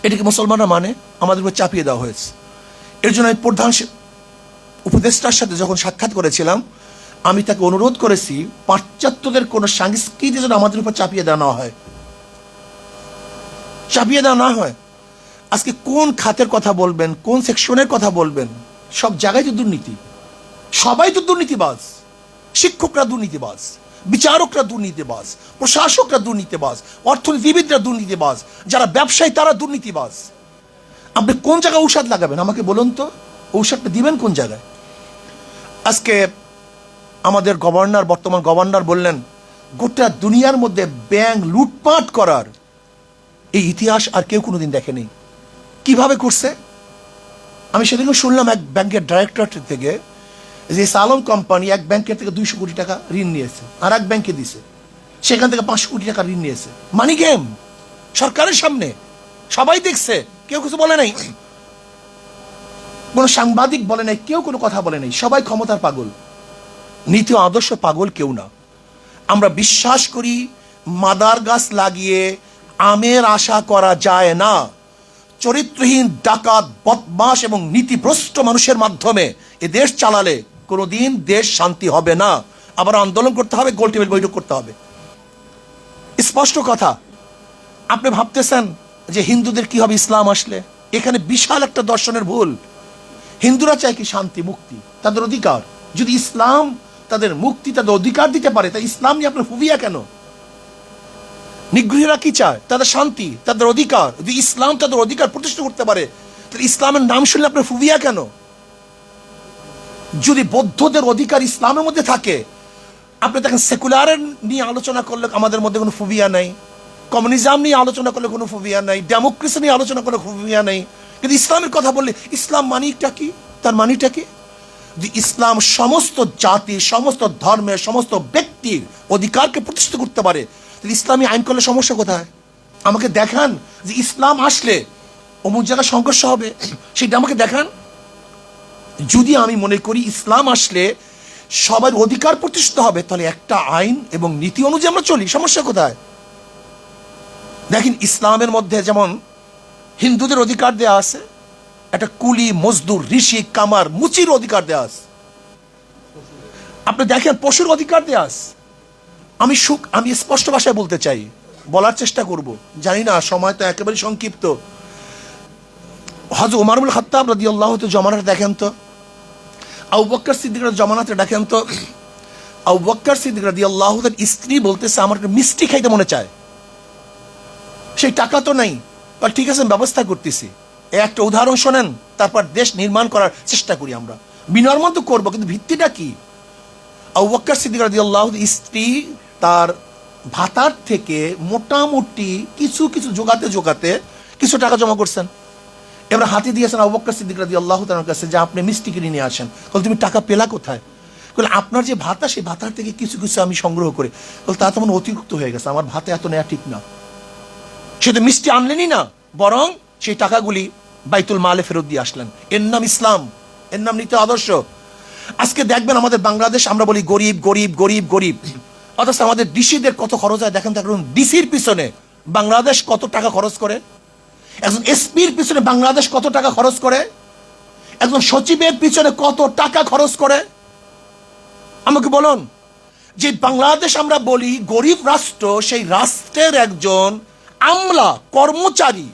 এটাকে মুসলমানরা মানে, আমাদের উপর চাপিয়ে দেওয়া হয়েছে। এর জন্য আমি প্রধান উপদেষ্টার সাথে যখন সাক্ষাৎ করেছিলাম, আমি তাকে অনুরোধ করেছি পাশ্চাত্যদের কোন সংস্কৃতি যেন আমাদের উপর চাপিয়ে দেওয়া না হয়, চাপিয়ে দেওয়া না হয়। আজকে কোন খাতের কথা বলবেন, কোন সেকশনের কথা বলবেন, সব জায়গায় তো দুর্নীতি, সবাই তো দুর্নীতিবাজ। শিক্ষকরা দুর্নীতিবাজ, বিচারকরা দুর্নীতিবাজ, প্রশাসকরা দুর্নীতিবাজ, অর্থনীতিবিদরা দুর্নীতিবাজ, যারা ব্যবসায়ী তারা দুর্নীতিবাজ। আপনি কোন জায়গায় ঔষধ লাগাবেন আমাকে বলুন তো? ঔষধটা দিবেন কোন জায়গায়? আজকে আমাদের গভর্নর, বর্তমান গভর্নর বললেন গোটা দুনিয়ার মধ্যে ব্যাংক লুটপাট করার এই ইতিহাস আর কেউ কোনোদিন দেখেনি। কিভাবে করছে? আমি সেদিনও শুনলাম এক ব্যাংকের ডাইরেক্টর থেকে যে সালম কোম্পানি এক ব্যাংকের থেকে 200 কোটি টাকা ঋণ নিয়েছে, আর এক ব্যাংকে দিছে, সেখান থেকে 500 কোটি টাকা ঋণ নিয়েছে। মানি গেম, সরকারের সামনে সবাই দেখছে, কেউ কিছু বলে নাই, কোন সাংবাদিক বলে নাই, কেউ কোনো কথা বলে নাই। সবাই ক্ষমতার পাগল, নীতি ও আদর্শ পাগল কেউ না। আমরা বিশ্বাস করি মাদার গাছ লাগিয়ে আমের আশা করা যায় না। চরিত্রহীন, ডাকাত, বদমাশ এবং নীতিভ্রষ্ট মানুষের মাধ্যমে এ দেশ চালালে কোনোদিন দেশ শান্তি হবে না। আবার আন্দোলন করতে হবে, গোল টেবিল বৈঠক করতে হবে। স্পষ্ট কথা। আপনি ভাবতেছেন যে হিন্দুদের কি হবে ইসলাম আসলে? এখানে বিশাল একটা দর্শনের ভুল। হিন্দুরা চায় কি? শান্তি, মুক্তি, তাদের অধিকার। যদি ইসলাম তাদের মুক্তি, তাদের অধিকার দিতে পারে, তাই ইসলাম নিয়ে আপনার ফুবিয়া কেন? নিগৃহীরা কি চায়? তাদের শান্তি, তাদের অধিকার। যদি ইসলাম তাদের অধিকার প্রতিষ্ঠা করতে পারে, তাহলে ইসলামের নাম শুনলে আপনার ফুবিয়া কেন? যদি বৌদ্ধদের অধিকার ইসলামের মধ্যে থাকে, আপনি দেখেন সেকুলারের নিয়ে আলোচনা করলে আমাদের মধ্যে কোনো ফুবিয়া নাই, কমিউনিজম নিয়ে আলোচনা করলে কোনো ফুবিয়া নাই, ডেমোক্রেসি নিয়ে আলোচনা করলে ফুবিয়া নাই। কিন্তু ইসলামের কথা বললে, ইসলাম মানিটা কি? তার মানিটা কি? যে ইসলাম সমস্ত জাতি, সমস্ত ধর্মের, সমস্ত ব্যক্তির অধিকারকে প্রতিষ্ঠিত করতে পারে, ইসলামী আইন করলে সমস্যা কোথায়? আমাকে দেখান যে ইসলাম আসলে অমুক জায়গায় সংঘর্ষ হবে, সেটা আমাকে দেখান। যদি আমি মনে করি ইসলাম আসলে সবার অধিকার প্রতিষ্ঠিত হবে, তাহলে একটা আইন এবং নীতি অনুযায়ী আমরা চলি, সমস্যা কোথায়? দেখেন ইসলামের মধ্যে যেমন হিন্দুদের অধিকার দেয়া আছে, একটা কুলি, মজদুর, ঋষি, কামার, মুচির অধিকার দেয়া আছে। আপনি দেখেন পশুর অধিকার দেয়া আছে। আমি স্পষ্ট ভাষায় বলতে চাই, বলার চেষ্টা করব, জানি না সময় তো একেবারে সংক্ষিপ্ত। হযরত ওমর ইবনে খাত্তাব রাদিয়াল্লাহু তাআলা জমানাতে দেখেন তো, আবু বকর সিদ্দিকের জমানাতে দেখেন তো, আবু বকর সিদ্দিক রাদিয়াল্লাহু তাআলার স্ত্রী বলতেছে আমার একটা মিষ্টি খাইতে মনে চায়, সেই টাকা তো নাই, আর ঠিক আছে ব্যবস্থা করতেছি। একটা উদাহরণ শোনেন, তারপর দেশ নির্মাণ করার চেষ্টা করি আমরা। বিনির্মাণ তো করবো, কিন্তু ভিত্তিটা কি? আবু বকর সিদ্দিক রাদিয়াল্লাহু তাআলার স্ত্রী তার ভাতার থেকে মোটামুটি কিছু কিছু জোগাতে জোগাতে কিছু টাকা জমা করছেন। এবার হাতে দিয়েছেন আবু বকর সিদ্দিক রাদিয়াল্লাহু তাআলার কাছে যে আপনি মিষ্টি কিনে নিয়ে আসেন। বলে তুমি টাকা পেলা কোথায়? বলে আপনার যে ভাতা, সেই ভাতার থেকে কিছু কিছু আমি সংগ্রহ করে। বলে তা তো মনে অতিরিক্ত হয়ে গেছে, আমার ভাতা এত নেওয়া ঠিক না। সে তো মিষ্টি আনলেনই না, বরং সেই টাকাগুলি বাইতুল মালে ফেরত দিয়ে আসলেন। এর নাম ইসলাম, এর নাম নীতি আদর্শ। আজকে দেখবেন আমাদের বাংলাদেশ, আমরা বলি গরিব গরিব গরিব গরিব, অথচ আমাদের ডিসিদের কত খরচ হয় দেখেন। দেখুন ডিসির পিছনে বাংলাদেশ কত টাকা খরচ করে, একজন এসপির পিছনে বাংলাদেশ কত টাকা খরচ করে, একজন সচিবের পিছনে কত টাকা খরচ করে। আমাকে বলুন, যে বাংলাদেশ আমরা বলি গরিব রাষ্ট্র, সেই রাষ্ট্রের একজন আমলা কর্মচারী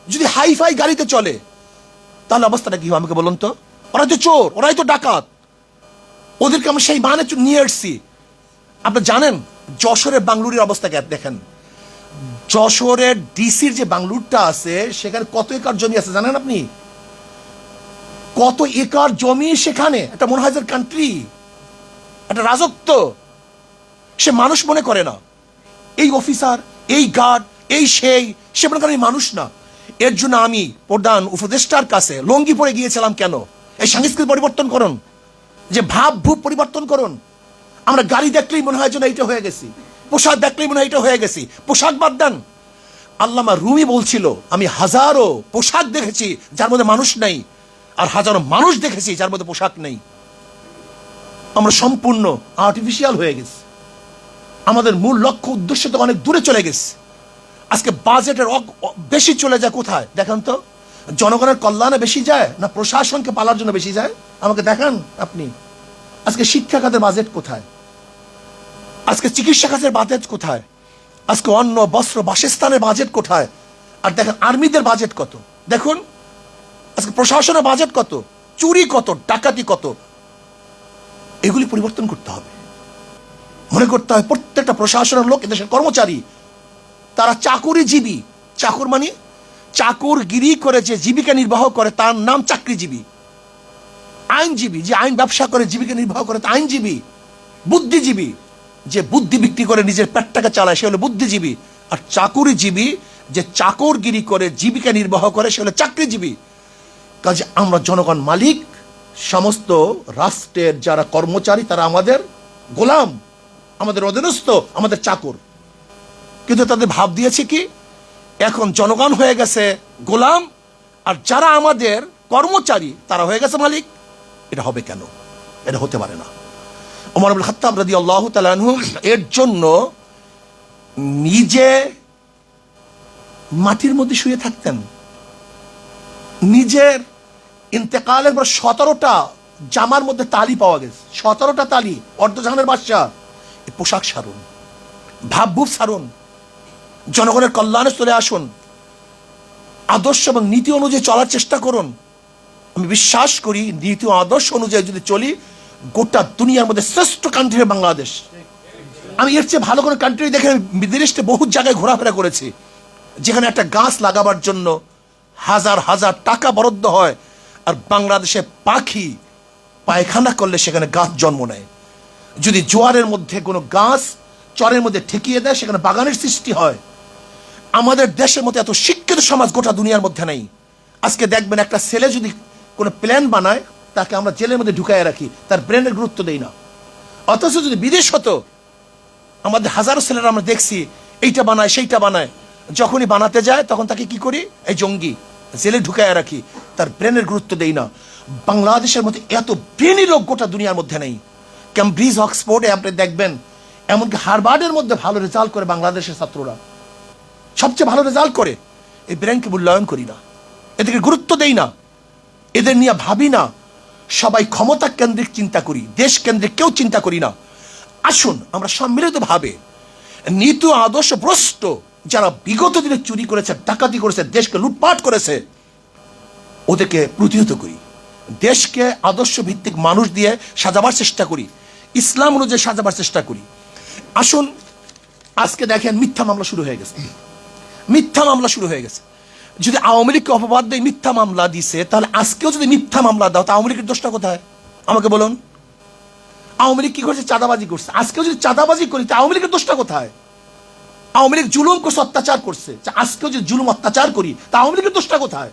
যদি হাইফাই গাড়িতে চলে, তাহলে অবস্থাটা কি হয় আমাকে বলুন তো? ওরাই তো চোর, ওরাই তো ডাকাত, ওদেরকে আমরা সেই মানে নিয়ে এসছি। আপনি জানেন যশোরের বাংলুরির অবস্থা দেখেন, যশোরের ডিসির যে বাংলুরটা আছে সেখানে কত একর জমি আছে জানেন আপনি? কত একর জমি সেখানে, একটা মনে হয় কান্ট্রি, একটা রাজত্ব। সে মানুষ মনে করে না, এই অফিসার, এই গার্ড, এই সে মনে করে মানুষ না। এর জন্য আমি প্রধান উপদেষ্টার কাছে লঙ্গি পরে গিয়েছিলাম। কেন? এই সংস্কৃতি পরিবর্তন করুন, যে ভাব ভূপ পরিবর্তন করুন। আমরা গাড়ি দেখলেই মনে হয় যেন এইটা হয়ে গেছি, পোশাক দেখলেই মনে হয় এটা হয়ে গেছি। পোশাক বাদ দেন, আল্লামা রুমি বলছিল, আমি হাজারো পোশাক দেখেছি যার মধ্যে মানুষ নেই, আর হাজারো মানুষ দেখেছি যার মধ্যে পোশাক নেই। আমরা সম্পূর্ণ আর্টিফিশিয়াল হয়ে গেছি, আমাদের মূল লক্ষ্য উদ্দেশ্য তো অনেক দূরে চলে গেছে। আজকে বাজেটের বেশি চলে যায় কোথায় দেখেন তো? জনগণের কল্যাণে বেশি যায় না প্রশাসনকে পালার জন্য বেশি যায়? আমাকে দেখান আপনি। আজকে শিক্ষা খাতের বাজেট কোথায়? আজকে চিকিৎসা খাতের বাজেট কোথায়? আজকে অন্ন বস্ত্র বাসস্থানের বাজেট কোথায়? আর দেখেন আর্মিদের বাজেট কত, দেখুন আজকে প্রশাসনের বাজেট কত, চুরি কত, ডাকাতি কত। এগুলি পরিবর্তন করতে হবে। মনে করতে হয় প্রত্যেকটা প্রশাসনের লোক এদেশের কর্মচারী, তারা চাকুরিজীবী। চাকুর মানে চাকুরগিরি করে যে জীবিকা নির্বাহ করে তার নাম চাকরিজীবী। আইনজীবী যে আইন ব্যবসা করে জীবিকা নির্বাহ করে তা আইনজীবী। বুদ্ধিজীবী যে বুদ্ধি বিক্রি করে নিজের পেটটাকে চালায় সে হলো বুদ্ধিজীবী। আর চাকুরিজীবী যে চাকরগিরি করে জীবিকা নির্বাহ করে সে হলো চাকরিজীবী। কাজে আমরা জনগণ মালিক, সমস্ত রাষ্ট্রের যারা কর্মচারী তারা আমাদের গোলাম, আমাদের অধীনস্থ, আমাদের চাকর। কিন্তু তাদের ভাব দিয়েছে কি এখন জনগণ হয়ে গেছে গোলাম, আর যারা আমাদের কর্মচারী তারা হয়ে গেছে মালিক। এটা হবে কেন? এটা হতে পারে না। ওমর ইবনে খাত্তাব রাদিয়াল্লাহু তাআলা আনহু এর জন্য নিজে মাটির মধ্যে শুয়ে থাকতেন। নিজের ইন্তেকালের পর 17টা জামার মধ্যে তালি পাওয়া গেছে, 17টা তালি। অর্ধজাহানের বাদশাহ, পোশাক সারুন, ভাবভূপ সারুন, জনগণের কল্যাণে চলে আসুন, আদর্শ এবং নীতি অনুযায়ী চলার চেষ্টা করুন। আমি বিশ্বাস করি নীতি ও আদর্শ অনুযায়ী যদি চলি, গোটা দুনিয়ার মধ্যে শ্রেষ্ঠ কান্ট্রি বাংলাদেশ। আমি এর চেয়ে ভালো কোনো কান্ট্রি দেখে বিদেশে বহু জায়গায় ঘোরাফেরা করেছি, যেখানে একটা গাছ লাগাবার জন্য হাজার হাজার টাকা বরাদ্দ হয়, আর বাংলাদেশে পাখি পায়খানা করলে সেখানে গাছ জন্ম নেয়। যদি জোয়ারের মধ্যে কোনো গাছ চরের মধ্যে ঠেকিয়ে দেয় সেখানে বাগানের সৃষ্টি হয়। আমাদের দেশের মধ্যে এত শিক্ষিত সমাজ গোটা দুনিয়ার মধ্যে নেই। আজকে দেখবেন একটা ছেলে যদি কোনো প্ল্যান বানায় তাকে আমরা জেলের মধ্যে ঢুকায় রাখি, তার ব্রেনের গুরুত্ব দেই না। অথচ যদি বিদেশ হতো, আমাদের হাজারো ছেলেরা আমরা দেখছি এইটা বানায় সেইটা বানায়, যখনই বানাতে যায় তখন তাকে কি করি, এই জঙ্গি, জেলে ঢুকায় রাখি, তার ব্রেনের গুরুত্ব দেই না। বাংলাদেশের মধ্যে এত ব্রেনি লোক গোটা দুনিয়ার মধ্যে নেই। ক্যামব্রিজ অক্সফোর্ডে আপনি দেখবেন, এমনকি হার্ভার্ডের মধ্যে ভালো রেজাল্ট করে বাংলাদেশের ছাত্ররা, সবচেয়ে ভালো রেজাল্ট করে। এই ব্রেনকে মূল্যায়ন করি না, এদেরকে গুরুত্ব দেই না, এদের নিয়ে ভাবি না। সবাই ক্ষমতা কেন্দ্রিক চিন্তা করি, দেশ কেন্দ্রিক কেউ চিন্তা করি না। আসুন আমরা সম্মিলিত ভাবে নীতি আদর্শ ভ্রষ্ট যারা বিগত দিনে চুরি করেছে, ডাকাতি করেছে, দেশকে লুটপাট করেছে, ওদেরকে প্রতিহত করি। দেশকে আদর্শ ভিত্তিক মানুষ দিয়ে সাজাবার চেষ্টা করি, ইসলাম অনুযায়ী সাজাবার চেষ্টা করি। আসুন আজকে দেখেন মিথ্যা মামলা শুরু হয়ে গেছে, মিথ্যা মামলা শুরু হয়ে গেছে। যদি আওয়ামী লীগকে অপবাদ দিয়ে মিথ্যা মামলা দিছে, তাহলে আজকেও যদি মিথ্যা মামলা দাও তা আওয়ামী লীগের দোষটা কোথায় আমাকে বলুন? আওয়ামী লীগ কি করছে? চাঁদাবাজি করছে। আজকেও যদি চাঁদাবাজি করি তা আওয়ামী লীগের দোষটা কোথায়? আওয়ামী লীগ জুলুম করছে, অত্যাচার করছে, আজকেও যদি জুলুম অত্যাচার করি তা আওয়ামী লীগের দোষটা কোথায়?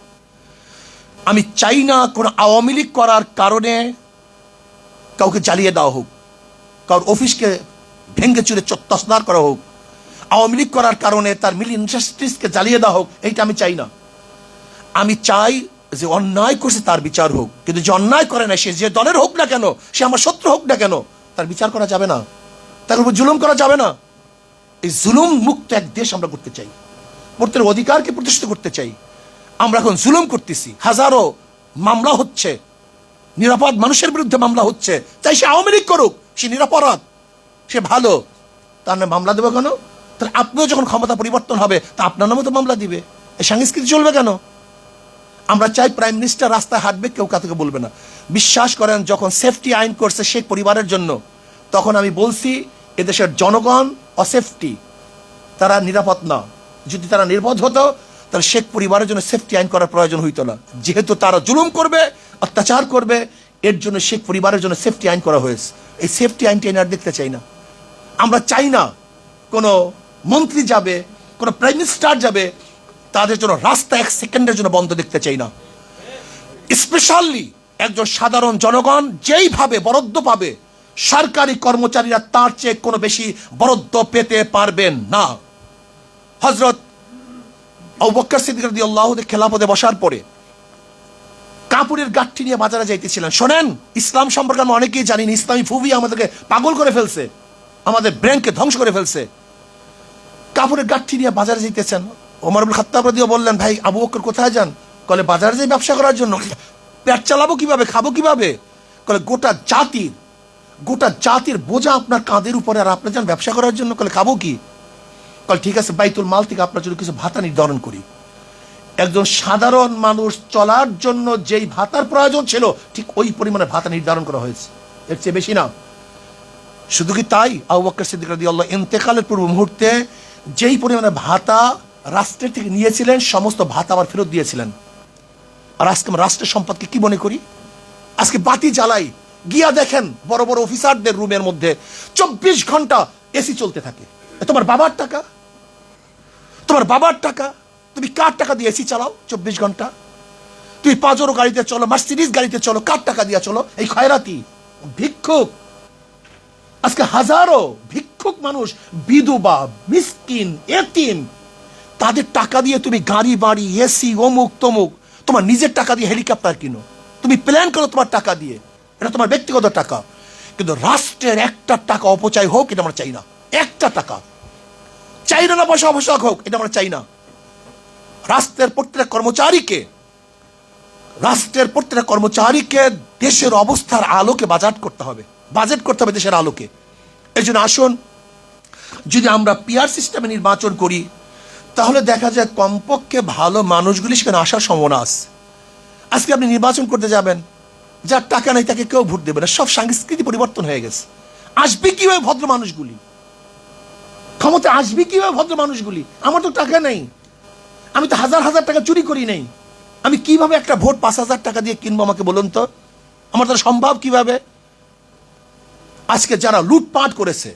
আমি চাই না কোন আওয়ামী লীগ করার কারণে কাউকে জ্বালিয়ে দেওয়া হোক, কারোর অফিসকে ভেঙ্গে চুরে তছনছ করা হোক। আওয়ামী লীগ করার কারণে তার মিল ইন্ডাস্ট্রিজকে জ্বালিয়ে দেওয়া হোক, এইটা আমি চাই না। আমি চাই যে অন্যায় করছে তার বিচার হোক, কিন্তু যে অন্যায় করে না, সে যে দলের হোক না কেন, সে আমার শত্রু হোক না কেন, তার বিচার করা যাবে না, তার উপর জুলুম করা যাবে না। এই জুলুম মুক্ত এক দেশ আমরা করতে চাই, প্রত্যেক অধিকারকে প্রতিষ্ঠিত করতে চাই। আমরা এখন জুলুম করতেছি, হাজারো মামলা হচ্ছে, নিরাপদ মানুষের বিরুদ্ধে মামলা হচ্ছে, চাই সে আওয়ামী লীগ করুক, সে নিরাপরাধ, সে ভালো, তার নামে মামলা দেবে কেন? তাহলে আপনিও যখন ক্ষমতা পরিবর্তন হবে তা আপনার নামে তো মামলা দিবে, এই সংস্কৃতি চলবে কেন? আমরা চাই প্রাইম মিনিস্টার রাস্তায় হাঁটবে, কেউ কাউকে বলবে না। বিশ্বাস করেন, যখন সেফটি আইন করছে শেখ পরিবারের জন্য, তখন আমি বলছি এদেশের জনগণ অসেফটি, তারা নিরাপদ না। যদি তারা নিরাপদ হতো তাহলে শেখ পরিবারের জন্য সেফটি আইন করার প্রয়োজন হইতো না। যেহেতু তারা জুলুম করবে, অত্যাচার করবে, এর জন্য শেখ পরিবারের জন্য সেফটি আইন করা হয়েছে। এই সেফটি আইনটি আর দেখতে চাই না। আমরা চাই না কোনো মন্ত্রী যাবে, কোনো প্রাইম মিনিস্টার যাবে, তাদের জন্য রাস্তা এক সেকেন্ডের জন্য বন্ধ দেখতে চাই না। স্পেশালি একজন সাধারণ জনগণ যেইভাবে বরাদ্দ পাবে, সরকারি কর্মচারীরা তার চেয়ে কোনো বেশি বরাদ্দ পেতে পারবেন না। হযরত আবু বকর সিদ্দিক রাদিয়াল্লাহু আনহু খেলাফতে বসার পরে কাপড়ের গাঠি নিয়ে বাজারে যাইতেছিলেন। শোনেন, ইসলাম সম্পর্কে আমরা অনেকেই জানি না। ইসলামী ফুবি আমাদেরকে পাগল করে ফেলছে, আমাদের ব্রেনকে ধ্বংস করে ফেলছে। কাপড়ের গাঠি নিয়ে বাজারে যাইতেছেন, ওমর ইবনে খাত্তাব রাদিয়াল্লাহু বললেন, ভাই আবু বকর কোথায় যান? বলে বাজারে যাই ব্যবসা করার জন্য। পেট চালাবো কিভাবে, খাবো কিভাবে? বলে গোটা জাতির বোঝা আপনার কাঁধের উপরে, আর আপনি যান ব্যবসা করার জন্য। বলে খাবো কি? বলে ঠিক আছে, বাইতুল মাল থেকে আপনার জন্য কিছু ভাতা নির্ধারণ করি। একজন সাধারণ মানুষ চলার জন্য যেই ভাতার প্রয়োজন ছিল, ঠিক ওই পরিমাণে ভাতা নির্ধারণ করা হয়েছে, এর চেয়ে বেশি না। শুধু কি তাই, আবু বকর সিদ্দিক রাদিয়াল্লাহু ইন্তেকালের পূর্ব মুহূর্তে যেই পরিমাণে ভাতা রাষ্ট্রের থেকে নিয়েছিলেন, সমস্ত ভাতা আবার ফেরত দিয়েছিলেন। আর আজকে আমরা রাষ্ট্রের সম্পদকে কি মনে করি? আজকে বাতি জ্বালাই, গিয়া দেখেন বড় বড় অফিসারদের রুমের মধ্যে 24 ঘন্টা এসি চলতে থাকে। তোমার বাবার টাকা, তোমার বাবার টাকা, তুমি কার টাকা দিয়ে এসি চালাও 24 ঘন্টা? তুমি পাজরো গাড়িতে চলো, মার্সিডিজ গাড়িতে চলো, কার টাকা দিয়ে চলো? এই খয়রাতি ভিক্ষুক। আজকে হাজারো ভিক্ষুক মানুষ, বিধবা, মিসকিন, এতিম, তাদের টাকা দিয়ে তুমি গাড়ি বাড়ি, এসি, অমুক তমুক, তোমার নিজের টাকা দিয়ে হেলিকপ্টার কিনো, তুমি প্ল্যান করো তোমার টাকা দিয়ে, এটা তোমার ব্যক্তিগত টাকা। কিন্তু রাষ্ট্রের একটা টাকা অপচয় হোক, এটা আমরা চাই না। একটা টাকা চাই না, পয়সা অপচয় হোক, এটা আমরা চাই না। রাষ্ট্রের প্রত্যেকটা কর্মচারীকে দেশের অবস্থার আলোকে বাজেট করতে হবে দেশের আলোকে। এই জন্য আসুন, যদি আমরা পিআর সিস্টেমে নির্বাচন করি, তাহলে দেখা যায় কমপক্ষে ভালো মানুষগুলি সেখানে আসার সম্ভাবনা আছে। আজকে আপনি নির্বাচন করতে যাবেন, যার টাকা নেই তাকে কেউ ভোট দেবে না। সব সংস্কৃতি পরিবর্তন হয়ে গেছে। আসবে কিভাবে ভদ্র মানুষগুলি? ক্ষমতা আসবে কিভাবে ভদ্র মানুষগুলি? আমার তো টাকা নেই, আমি তো হাজার হাজার টাকা চুরি করি নেই, আমি কিভাবে একটা ভোট 5,000 টাকা দিয়ে কিনবো? আমাকে বলুন তো, আমার তো সম্ভব কিভাবে? আজকে যারা লুটপাট করেছে,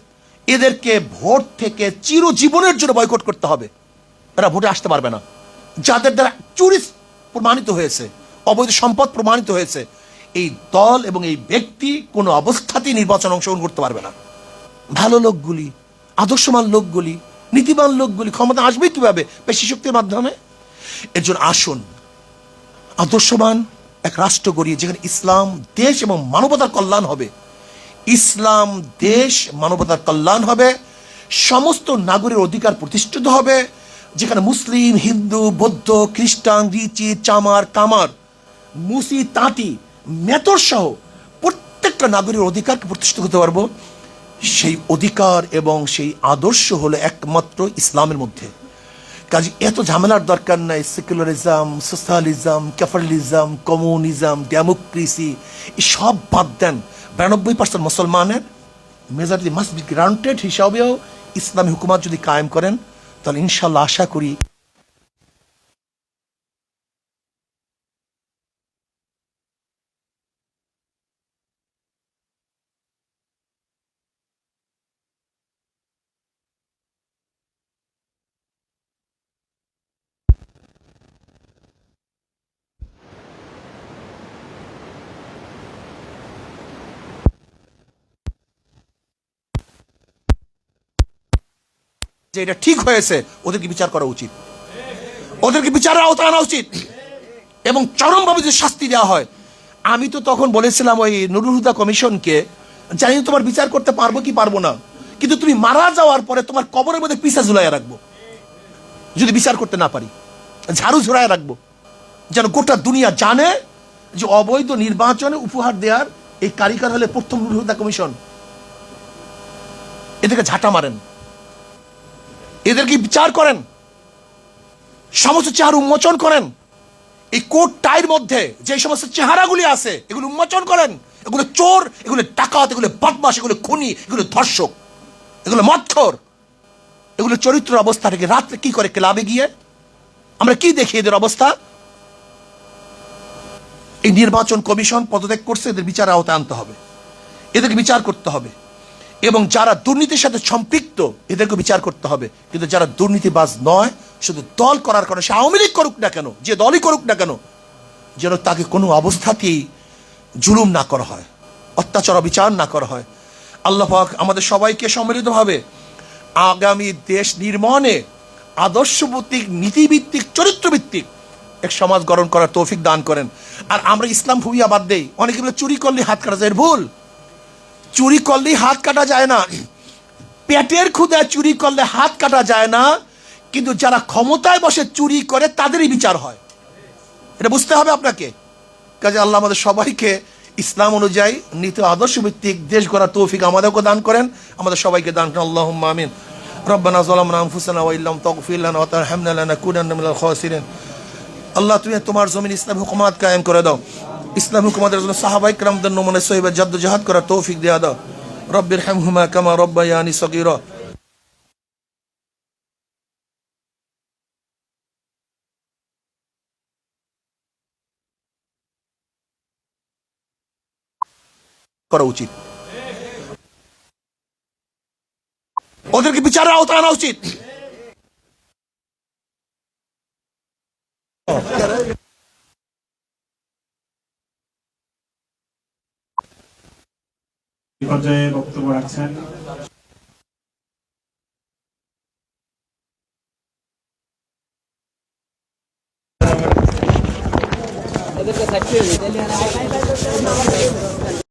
এদেরকে ভোট থেকে চিরজীবনের জন্য বয়কট করতে হবে। এরা ভোটে আসতে পারবে না। যাদের দ্বারা চুরি প্রমাণিত হয়েছে, অবৈধ সম্পদ প্রমাণিত হয়েছে, এই দল এবং এই ব্যক্তি কোনো অবস্থাতেই নির্বাচন অংশগ্রহণ করতে পারবে না। ভালো লোকগুলি, আদর্শবান লোকগুলি, নীতিবান লোকগুলি ক্ষমতা আসবে কিভাবে? পেশি শক্তির মাধ্যমে। এর জন্য আসুন, আদর্শবান এক রাষ্ট্র গড়ি, যেখানে ইসলাম দেশ এবং মানবতার কল্যাণ হবে। ইসলাম দেশ, মানবতার কল্যাণ হবে, সমস্ত নাগরিক অধিকার প্রতিষ্ঠিত হবে, যেখানে মুসলিম, হিন্দু, বৌদ্ধ, খ্রিস্টান, রিচি, চামার, কামার, মুসি, তাঁতি, মেতর সহ প্রত্যেকটা নাগরিক অধিকারকে প্রতিষ্ঠিত করতে পারবো। সেই অধিকার এবং সেই আদর্শ হলো একমাত্র ইসলামের মধ্যে। কাজে এত ঝামেলার দরকার নাই। Secularism, socialism, capitalism, communism, democracy, সব বাদ দেন। 92% মুসলমানের মেজরিটি মাস্ট বি গ্রান্টেড হিসাবেও ইসলামী হুকুমত যদি কায়েম করেন, তাহলে ইনশাল্লাহ আশা করি যে এটা ঠিক হয়েছে, ওদেরকে বিচার করা উচিত, ওদেরকে বিচারের আওতায় আনা উচিত এবং চরমভাবে যে শাস্তি দেওয়া হয়। আমি তো তখন বলেছিলাম ওই নুরুল হুদা কমিশনকে, জানি না তোমার বিচার করতে পারবো কি পারবো না, কিন্তু তুমি মারা যাওয়ার পরে তোমার কবরের মধ্যে পিসা ঝুলাইয়া রাখবো, যদি বিচার করতে না পারি ঝাড়ু ঝুলাইয়া রাখবো, যেন গোটা দুনিয়া জানে যে অবৈধ নির্বাচনে উপহার দেওয়ার এই কারিগর হলে প্রথম নুরুল হুদা কমিশন। এদেরকে ঝাঁটা মারেন, এদেরকে বিচার করেন, সমস্ত চেহারা উন্মোচন করেন। এই কোট টাইয়ের মধ্যে যে সমস্ত চেহারাগুলি আছে এগুলো উন্মোচন করেন। এগুলো চোর, এগুলো ডাকাত, এগুলো বদমাশ, এগুলো খুনি, এগুলো ধর্ষক, এগুলো মদখোর, এগুলো চরিত্র অবস্থা থেকে রাত্রে কি করে ক্লাবে গিয়ে আমরা কি দেখি এদের অবস্থা। এই নির্বাচন কমিশন পদত্যাগ করছে, এদের বিচার আওতায় আনতে হবে, এদেরকে বিচার করতে হবে এবং যারা দুর্নীতির সাথে সম্পৃক্ত এদেরকে বিচার করতে হবে। কিন্তু যারা দুর্নীতিবাজ নয়, শুধু দল করার কারণে, সে আওয়ামী লীগ করুক না কেন, যে দলই করুক না কেন, যেন তাকে কোনো অবস্থাতেই জুলুম না করা হয়, অত্যাচার বিচার না করা হয়। আল্লাহ পাক আমাদের সবাইকে সম্মিলিতভাবে আগামী দেশ নির্মাণে আদর্শভিত্তিক, নীতিভিত্তিক, চরিত্রভিত্তিক এক সমাজ গঠন করার তৌফিক দান করেন। আর আমরা ইসলাম ভূমিয়া বাদ দেই, অনেকে বলে চুরি করলে হাত কাটা যায়, ভুল। চুরি করলেই হাত কাটা যায় না, পেটের ক্ষুধায় চুরি করলে হাত কাটা যায় না, কিন্তু যারা ক্ষমতায় বসে চুরি করে তাদেরই বিচার হয়, এটা বুঝতে হবে আপনাকে। কাজে আল্লাহ আমাদের সবাইকে ইসলাম অনুযায়ী নীতি আদর্শ ভিত্তিক দেশ গড়ার তৌফিক আমাদেরকে দান করেন, আমাদের সবাইকে দান করেন। আল্লাহুম্মা আমিন। রব্বানা যালামনা আনফুসানা ওয়া ইল্লাম তাগফির লানা ওয়া তারহামনা লানাকুনান্না মিনাল খাসিরিন। আল্লাহ তুমি তোমার জমিন ইসলাম হুকুমাত কায়েম করে দাও, ইসলাম হুকুমাতের জন্য সাহাবায়ে কেরামদের নমুনা সহিবা জাদ্দোজাহাদ করার তৌফিক দেয়া দাও। রব্বির হামহুমা কামা রব্বায়ানি সগীরা। করা উচিত, ওদেরকে বিচারের আওতায় আনা উচিত। এই পর্যায়ে বক্তব্য রাখছেন